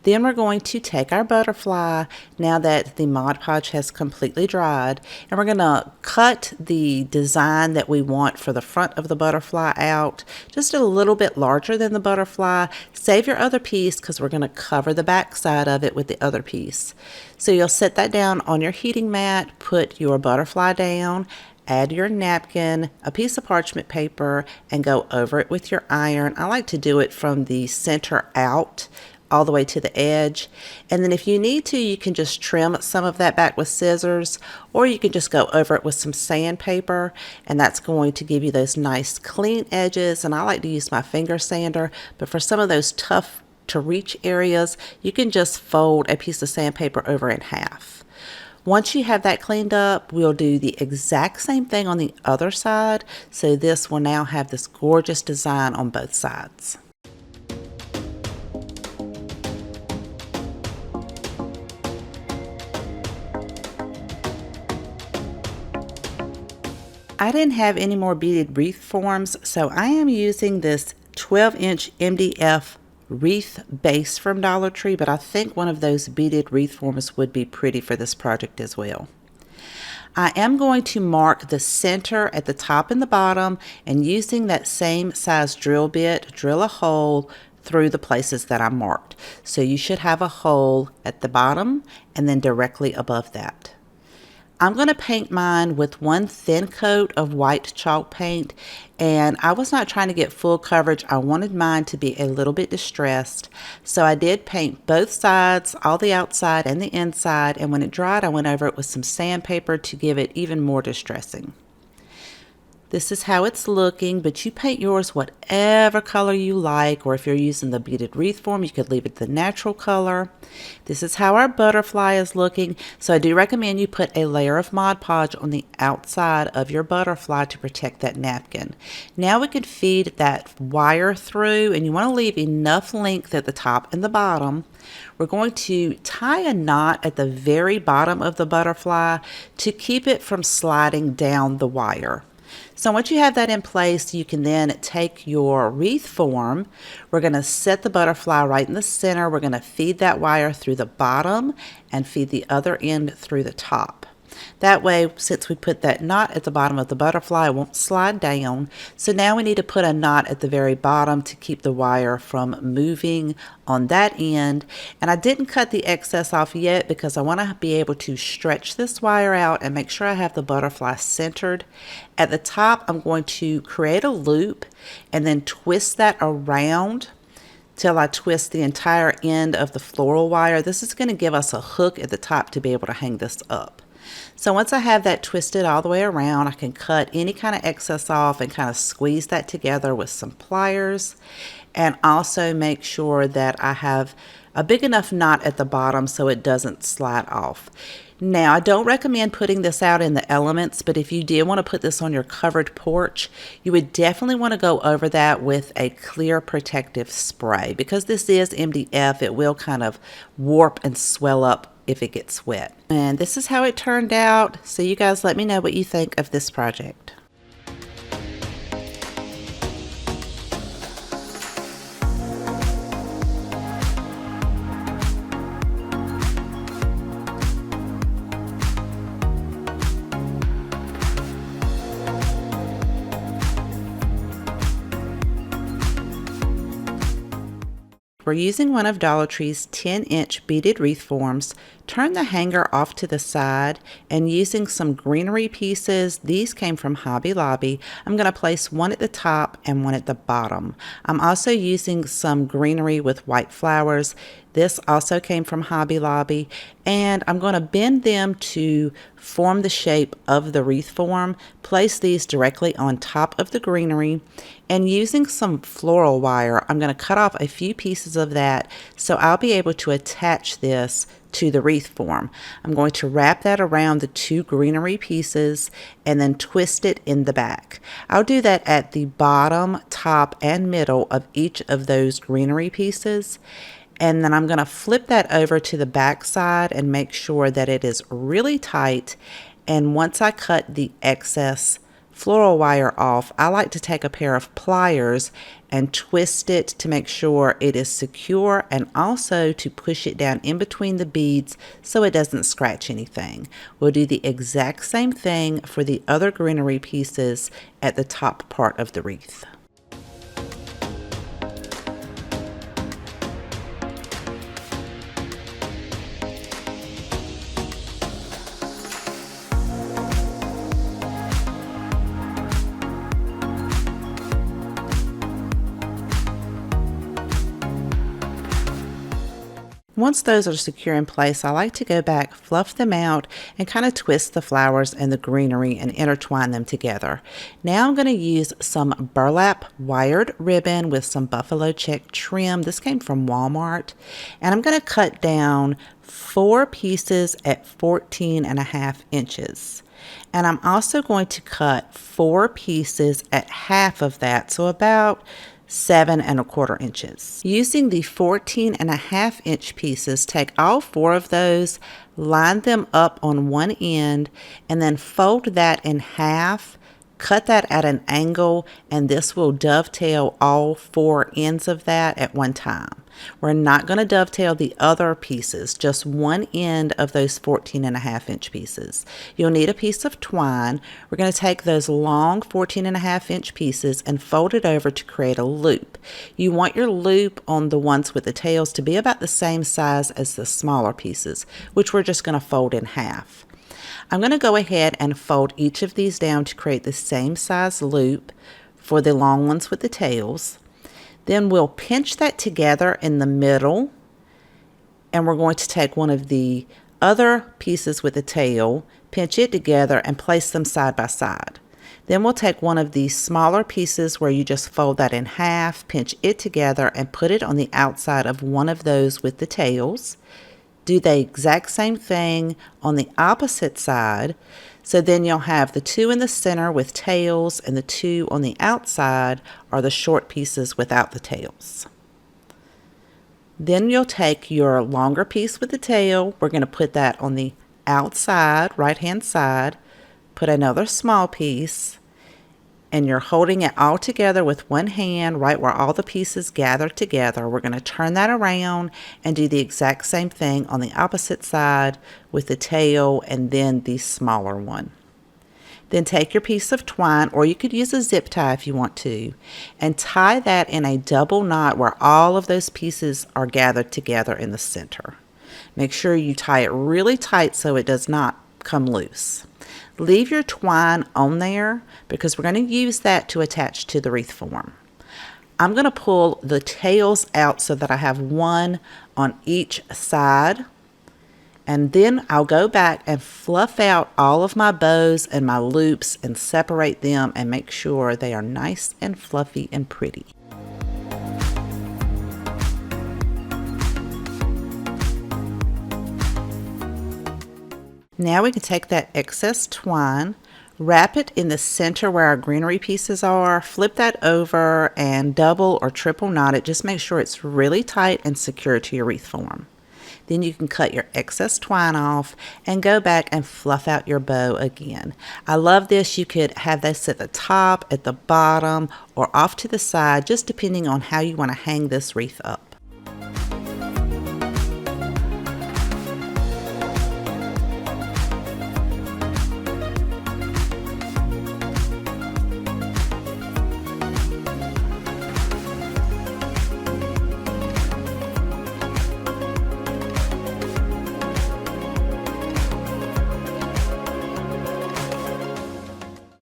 Then we're going to take our butterfly, now that the Mod Podge has completely dried, and we're going to cut the design that we want for the front of the butterfly out, just a little bit larger than the butterfly. Save your other piece because we're going to cover the back side of it with the other piece. So you'll set that down on your heating mat, put your butterfly down, add your napkin, a piece of parchment paper, and go over it with your iron. I like to do it from the center out, all the way to the edge. And then if you need to, you can just trim some of that back with scissors, or you can just go over it with some sandpaper, and that's going to give you those nice clean edges. And I like to use my finger sander, but for some of those tough to reach areas, you can just fold a piece of sandpaper over in half. Once you have that cleaned up, we'll do the exact same thing on the other side. So this will now have this gorgeous design on both sides. I didn't have any more beaded wreath forms, so I am using this 12-inch MDF wreath base from Dollar Tree, but I think one of those beaded wreath forms would be pretty for this project as well. I am going to mark the center at the top and the bottom, and using that same size drill bit, drill a hole through the places that I marked. So you should have a hole at the bottom and then directly above that. I'm going to paint mine with one thin coat of white chalk paint, and I was not trying to get full coverage. I wanted mine to be a little bit distressed, so I did paint both sides, all the outside and the inside, and when it dried I went over it with some sandpaper to give it even more distressing. This is how it's looking, but you paint yours whatever color you like, or if you're using the beaded wreath form, you could leave it the natural color. This is how our butterfly is looking, so I do recommend you put a layer of Mod Podge on the outside of your butterfly to protect that napkin. Now we can feed that wire through, and you want to leave enough length at the top and the bottom. We're going to tie a knot at the very bottom of the butterfly to keep it from sliding down the wire. So once you have that in place, you can then take your wreath form. We're going to set the butterfly right in the center. We're going to feed that wire through the bottom and feed the other end through the top. That way, since we put that knot at the bottom of the butterfly, it won't slide down. So now we need to put a knot at the very bottom to keep the wire from moving on that end. And I didn't cut the excess off yet because I want to be able to stretch this wire out and make sure I have the butterfly centered. At the top, I'm going to create a loop and then twist that around till I twist the entire end of the floral wire. This is going to give us a hook at the top to be able to hang this up. So once I have that twisted all the way around, I can cut any kind of excess off and kind of squeeze that together with some pliers, and also make sure that I have a big enough knot at the bottom so it doesn't slide off. Now, I don't recommend putting this out in the elements, but if you did want to put this on your covered porch, you would definitely want to go over that with a clear protective spray. Because this is MDF, it will kind of warp and swell up if it gets wet. And this is how it turned out. So you guys let me know what you think of this project. We're using one of Dollar Tree's 10-inch beaded wreath forms. Turn the hanger off to the side, and using some greenery pieces, these came from Hobby Lobby, I'm going to place one at the top and one at the bottom. I'm also using some greenery with white flowers. This also came from Hobby Lobby, and I'm going to bend them to form the shape of the wreath form. Place these directly on top of the greenery, and using some floral wire, I'm going to cut off a few pieces of that so I'll be able to attach this to the wreath form. I'm going to wrap that around the two greenery pieces and then twist it in the back. I'll do that at the bottom, top, and middle of each of those greenery pieces. And then I'm going to flip that over to the back side and make sure that it is really tight. And once I cut the excess floral wire off, I like to take a pair of pliers and twist it to make sure it is secure, and also to push it down in between the beads so it doesn't scratch anything. We'll do the exact same thing for the other greenery pieces at the top part of the wreath. Once those are secure in place, I like to go back, fluff them out, and kind of twist the flowers and the greenery and intertwine them together. Now I'm going to use some burlap wired ribbon with some buffalo check trim. This came from Walmart. And I'm going to cut down 4 pieces at 14.5 inches. And I'm also going to cut 4 pieces at half of that, so about 7.25 inches. Using the 14.5 inch pieces, take all 4 of those, line them up on one end, and then fold that in half cut that at an angle, and this will dovetail all 4 ends of that at one time. We're not going to dovetail the other pieces, just one end of those 14.5-inch pieces. You'll need a piece of twine. We're going to take those long 14.5-inch pieces and fold it over to create a loop. You want your loop on the ones with the tails to be about the same size as the smaller pieces, which we're just going to fold in half. I'm going to go ahead and fold each of these down to create the same size loop for the long ones with the tails. Then we'll pinch that together in the middle, and we're going to take one of the other pieces with the tail, pinch it together, and place them side by side. Then we'll take one of these smaller pieces where you just fold that in half, pinch it together, and put it on the outside of one of those with the tails. Do the exact same thing on the opposite side. So then you'll have the 2 in the center with tails, and the 2 on the outside are the short pieces without the tails. Then you'll take your longer piece with the tail. We're going to put that on the outside, right-hand side. Put another small piece, and you're holding it all together with one hand right where all the pieces gather together. We're going to turn that around and do the exact same thing on the opposite side with the tail and then the smaller one. Then take your piece of twine, or you could use a zip tie if you want to, and tie that in a double knot where all of those pieces are gathered together in the center. Make sure you tie it really tight so it does not come loose. Leave your twine on there because we're going to use that to attach to the wreath form. I'm going to pull the tails out so that I have one on each side, and then I'll go back and fluff out all of my bows and my loops and separate them and make sure they are nice and fluffy and pretty. Now we can take that excess twine, wrap it in the center where our greenery pieces are, flip that over and double or triple knot it. Just make sure it's really tight and secure to your wreath form. Then you can cut your excess twine off and go back and fluff out your bow again. I love this. You could have this at the top, at the bottom, or off to the side, just depending on how you want to hang this wreath up.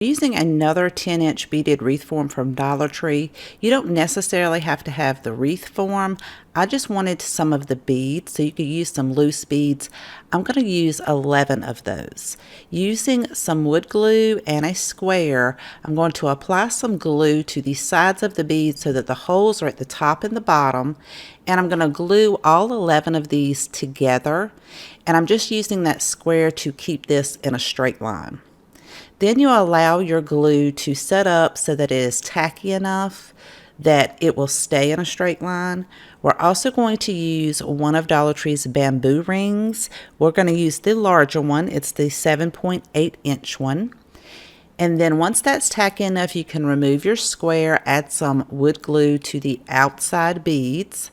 Using another 10-inch beaded wreath form from Dollar Tree, you don't necessarily have to have the wreath form. I just wanted some of the beads, so you could use some loose beads. I'm going to use 11 of those. Using some wood glue and a square, I'm going to apply some glue to the sides of the beads so that the holes are at the top and the bottom. And I'm going to glue all 11 of these together. And I'm just using that square to keep this in a straight line. Then you allow your glue to set up so that it is tacky enough that it will stay in a straight line. We're also going to use one of Dollar Tree's bamboo rings. We're going to use the larger one. It's the 7.8-inch one. And then once that's tacky enough, you can remove your square, add some wood glue to the outside beads.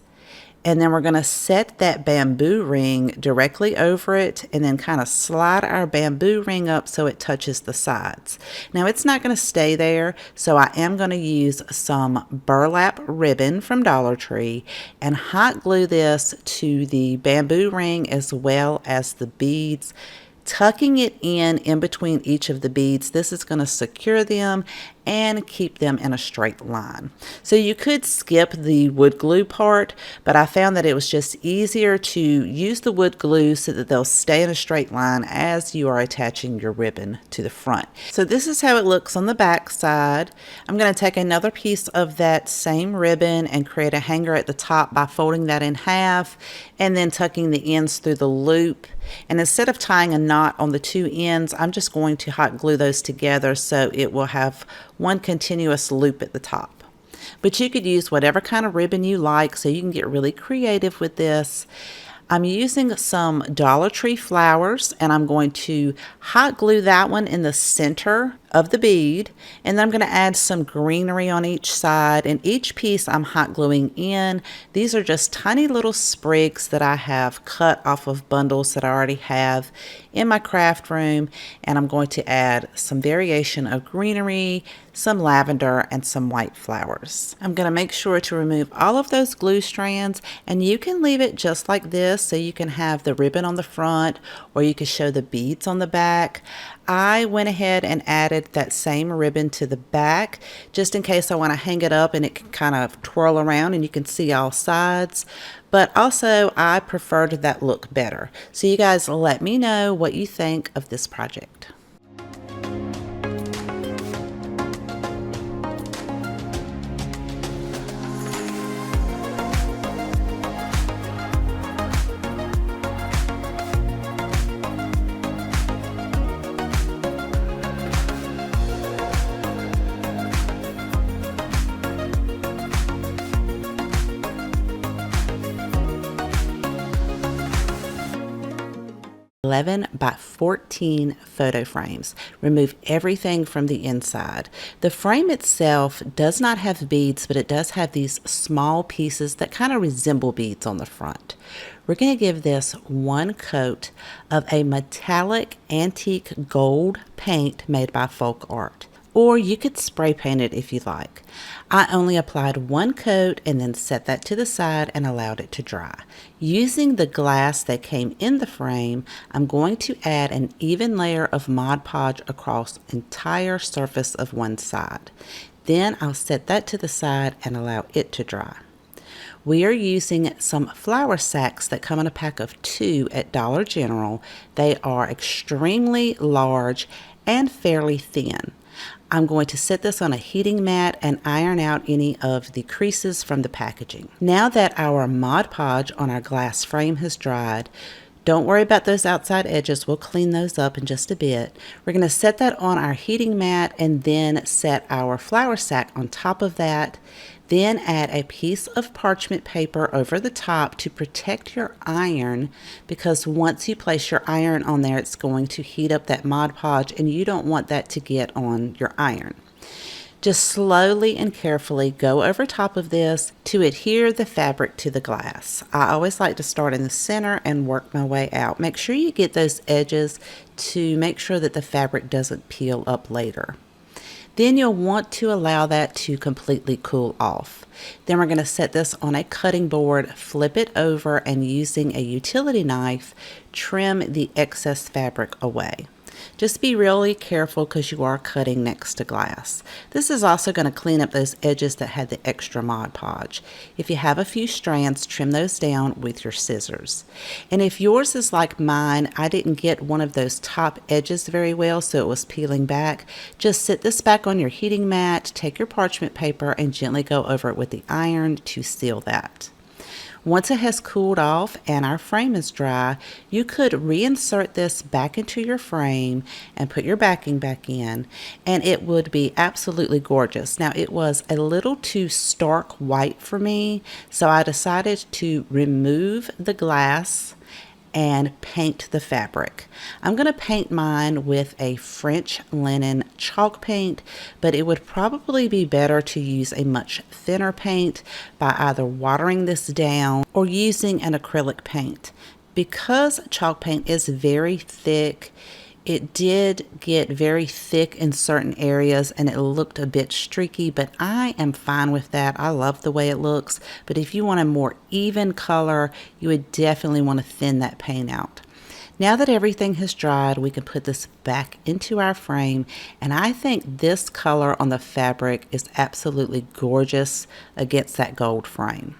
And then we're going to set that bamboo ring directly over it and then kind of slide our bamboo ring up so it touches the sides. Now it's not going to stay there, so I am going to use some burlap ribbon from Dollar Tree and hot glue this to the bamboo ring as well as the beads, tucking it in between each of the beads. This is going to secure them and keep them in a straight line. So you could skip the wood glue part, but I found that it was just easier to use the wood glue so that they'll stay in a straight line as you are attaching your ribbon to the front. So this is how it looks on the back side. I'm going to take another piece of that same ribbon and create a hanger at the top by folding that in half and then tucking the ends through the loop. And instead of tying a knot on the two ends, I'm just going to hot glue those together so it will have one continuous loop at the top. But you could use whatever kind of ribbon you like, so you can get really creative with this. I'm using some Dollar Tree flowers, and I'm going to hot glue that one in the center of the bead, and then I'm going to add some greenery on each side, and each piece I'm hot gluing in. These are just tiny little sprigs that I have cut off of bundles that I already have in my craft room, and I'm going to add some variation of greenery, some lavender, and some white flowers. I'm going to make sure to remove all of those glue strands, and you can leave it just like this so you can have the ribbon on the front, or you can show the beads on the back. I went ahead and added that same ribbon to the back just in case I want to hang it up and it can kind of twirl around and you can see all sides. But also I preferred that look better. So you guys let me know what you think of this project. by 14 photo frames. Remove everything from the inside. The frame itself does not have beads, but it does have these small pieces that kind of resemble beads on the front. We're going to give this one coat of a metallic antique gold paint made by Folk Art. Or you could spray paint it if you like. I only applied one coat and then set that to the side and allowed it to dry. Using the glass that came in the frame, I'm going to add an even layer of Mod Podge across the entire surface of one side. Then I'll set that to the side and allow it to dry. We are using some flour sacks that come in a pack of 2 at Dollar General. They are extremely large and fairly thin. I'm going to set this on a heating mat and iron out any of the creases from the packaging. Now that our Mod Podge on our glass frame has dried, don't worry about those outside edges. We'll clean those up in just a bit. We're going to set that on our heating mat and then set our flour sack on top of that. Then add a piece of parchment paper over the top to protect your iron, because once you place your iron on there, it's going to heat up that Mod Podge and you don't want that to get on your iron. Just slowly and carefully go over top of this to adhere the fabric to the glass. I always like to start in the center and work my way out. Make sure you get those edges to make sure that the fabric doesn't peel up later. Then you'll want to allow that to completely cool off. Then we're going to set this on a cutting board, flip it over, and using a utility knife, trim the excess fabric away. Just be really careful because you are cutting next to glass. This is also going to clean up those edges that had the extra Mod Podge. If you have a few strands, trim those down with your scissors. And if yours is like mine, I didn't get one of those top edges very well, so it was peeling back. Just sit this back on your heating mat, take your parchment paper, and gently go over it with the iron to seal that. Once it has cooled off and our frame is dry, you could reinsert this back into your frame and put your backing back in, and it would be absolutely gorgeous. Now, it was a little too stark white for me, so I decided to remove the glass and paint the fabric. I'm going to paint mine with a French linen chalk paint, but it would probably be better to use a much thinner paint by either watering this down or using an acrylic paint. Because chalk paint is very thick, it did get very thick in certain areas and it looked a bit streaky, but I am fine with that. I love the way it looks, but if you want a more even color, you would definitely want to thin that paint out. Now that everything has dried, we can put this back into our frame, and I think this color on the fabric is absolutely gorgeous against that gold frame.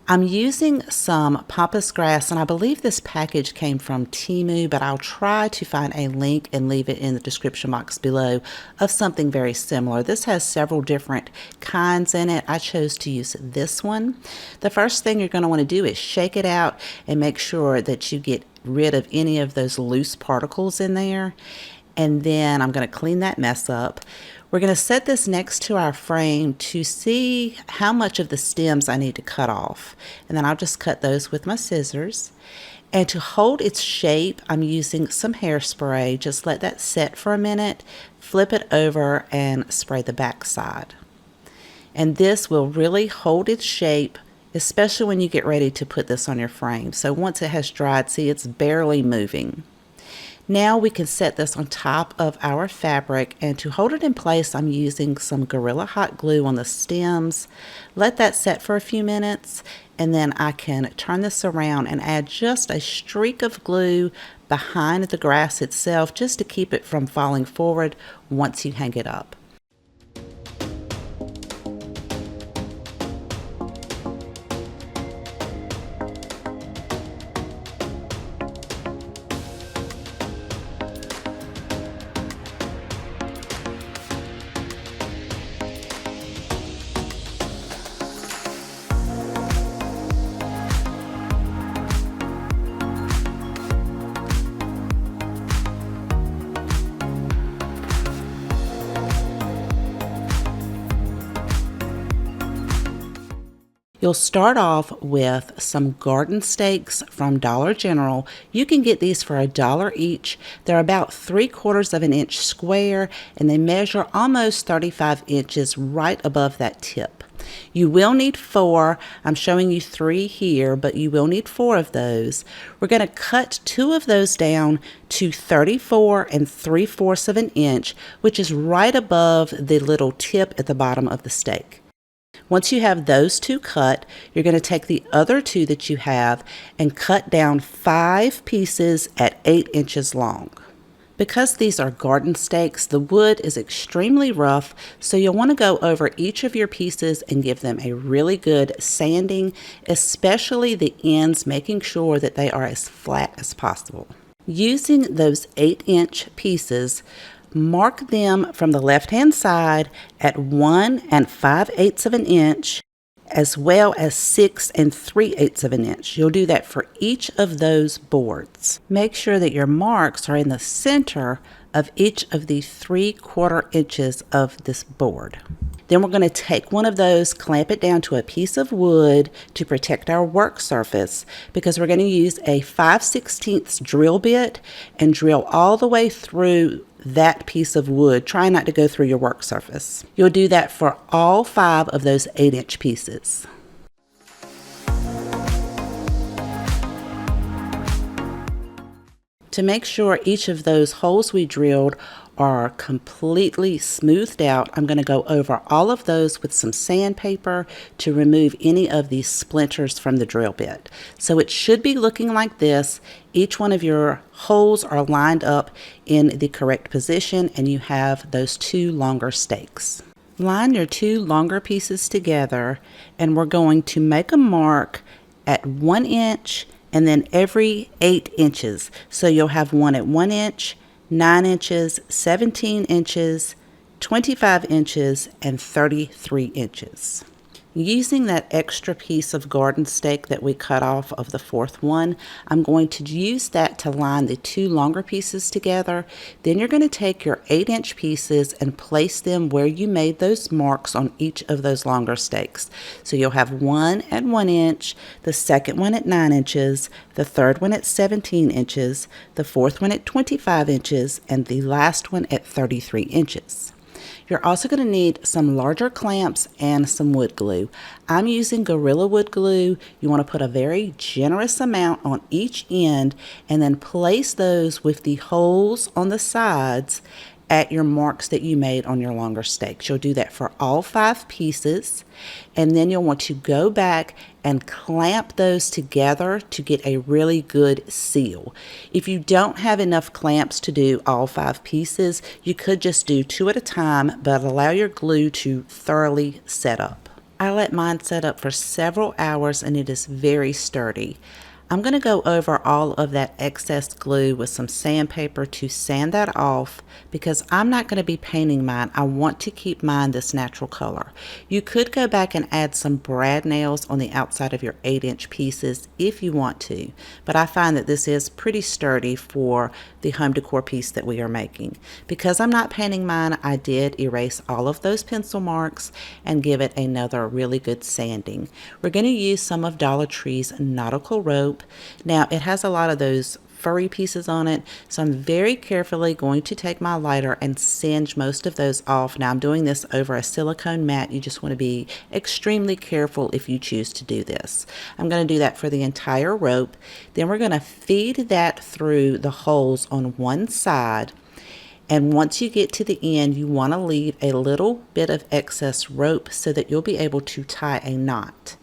I'm using some pampas grass, and I believe this package came from Temu, but I'll try to find a link and leave it in the description box below of something very similar. This has several different kinds in it. I chose to use this one. The first thing you're going to want to do is shake it out and make sure that you get rid of any of those loose particles in there. And then I'm going to clean that mess up. We're going to set this next to our frame to see how much of the stems I need to cut off. And then I'll just cut those with my scissors. And to hold its shape, I'm using some hairspray. Just let that set for a minute, flip it over, and spray the back side. And this will really hold its shape, especially when you get ready to put this on your frame. So once it has dried, see, it's barely moving. Now we can set this on top of our fabric, and to hold it in place, I'm using some Gorilla Hot Glue on the stems. Let that set for a few minutes, and then I can turn this around and add just a streak of glue behind the grass itself, just to keep it from falling forward once you hang it up. You'll start off with some garden stakes from Dollar General. You can get these for $1 each. They're about 3/4 of an inch square, and they measure almost 35 inches right above that tip. You will need 4. I'm showing you 3 here, but you will need 4 of those. We're going to cut 2 of those down to 34 3/4 of an inch, which is right above the little tip at the bottom of the stake. Once you have those 2 cut, you're going to take the other 2 that you have and cut down 5 pieces at 8 inches long. Because these are garden stakes, the wood is extremely rough, so you'll want to go over each of your pieces and give them a really good sanding, especially the ends, making sure that they are as flat as possible. Using those 8-inch pieces, mark them from the left-hand side at 1 5/8 of an inch, as well as 6 3/8 of an inch. You'll do that for each of those boards. Make sure that your marks are in the center of each of the 3/4 inches of this board. Then we're going to take one of those, clamp it down to a piece of wood to protect our work surface, because we're going to use a 5/16 drill bit and drill all the way through that piece of wood. Try not to go through your work surface. You'll do that for all 5 of those 8-inch pieces. To make sure each of those holes we drilled are completely smoothed out, I'm going to go over all of those with some sandpaper to remove any of these splinters from the drill bit. So it should be looking like this. Each one of your holes are lined up in the correct position, and you have those 2 longer stakes. Line your 2 longer pieces together, and we're going to make a mark at 1 inch and then every 8 inches. So you'll have one at 1 inch, 9 inches, 17 inches, 25 inches, and 33 inches. Using that extra piece of garden stake that we cut off of the 4th one, I'm going to use that to line the 2 longer pieces together. Then you're going to take your 8-inch pieces and place them where you made those marks on each of those longer stakes. So you'll have one at 1 inch, the second one at 9 inches, the third one at 17 inches, the 4th one at 25 inches, and the last one at 33 inches. You're also going to need some larger clamps and some wood glue. I'm using Gorilla Wood glue. You want to put a very generous amount on each end and then place those with the holes on the sides at your marks that you made on your longer stakes. You'll do that for all 5 pieces, and then you'll want to go back and clamp those together to get a really good seal. If you don't have enough clamps to do all 5 pieces, you could just do 2 at a time, but allow your glue to thoroughly set up. I let mine set up for several hours, and it is very sturdy. I'm going to go over all of that excess glue with some sandpaper to sand that off because I'm not going to be painting mine. I want to keep mine this natural color. You could go back and add some brad nails on the outside of your 8-inch pieces if you want to, but I find that this is pretty sturdy for the home decor piece that we are making. Because I'm not painting mine, I did erase all of those pencil marks and give it another really good sanding. We're going to use some of Dollar Tree's nautical rope. Now it has a lot of those furry pieces on it, so I'm very carefully going to take my lighter and singe most of those off. Now I'm doing this over a silicone mat. You just want to be extremely careful if you choose to do this. I'm going to do that for the entire rope. Then we're going to feed that through the holes on one side. And once you get to the end, you want to leave a little bit of excess rope so that you'll be able to tie a knot.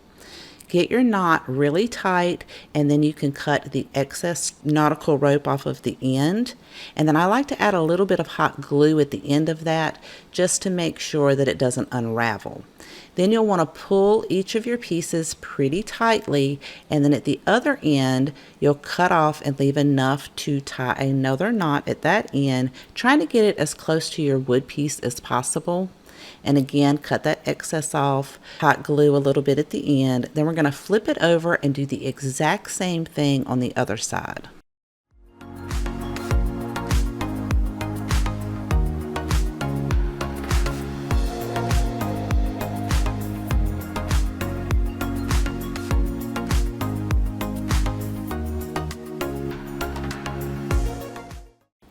Get your knot really tight, and then you can cut the excess nautical rope off of the end. And then I like to add a little bit of hot glue at the end of that just to make sure that it doesn't unravel. Then you'll want to pull each of your pieces pretty tightly, and then at the other end you'll cut off and leave enough to tie another knot at that end, trying to get it as close to your wood piece as possible. And again, cut that excess off, hot glue a little bit at the end. Then we're going to flip it over and do the exact same thing on the other side.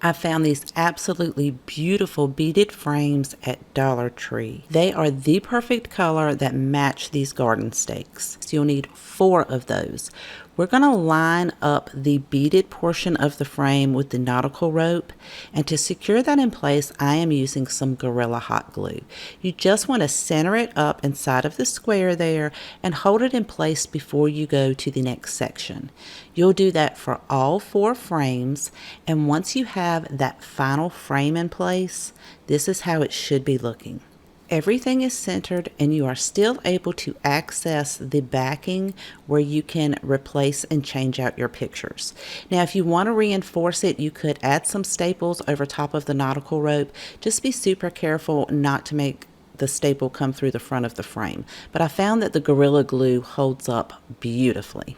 I found these absolutely beautiful beaded frames at Dollar Tree. They are the perfect color that match these garden stakes. So you'll need 4 of those. We're going to line up the beaded portion of the frame with the nautical rope, and to secure that in place I am using some Gorilla Hot Glue. You just want to center it up inside of the square there and hold it in place before you go to the next section. You'll do that for all 4 frames, and once you have that final frame in place, this is how it should be looking. Everything is centered and you are still able to access the backing where you can replace and change out your pictures. Now if you want to reinforce it, you could add some staples over top of the nautical rope. Just be super careful not to make the staple come through the front of the frame. But I found that the Gorilla Glue holds up beautifully.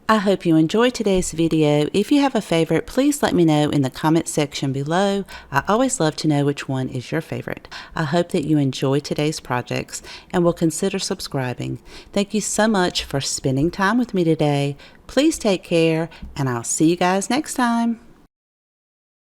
I hope you enjoyed today's video. If you have a favorite, please let me know in the comment section below. I always love to know which one is your favorite. I hope that you enjoy today's projects and will consider subscribing. Thank you so much for spending time with me today. Please take care, and I'll see you guys next time.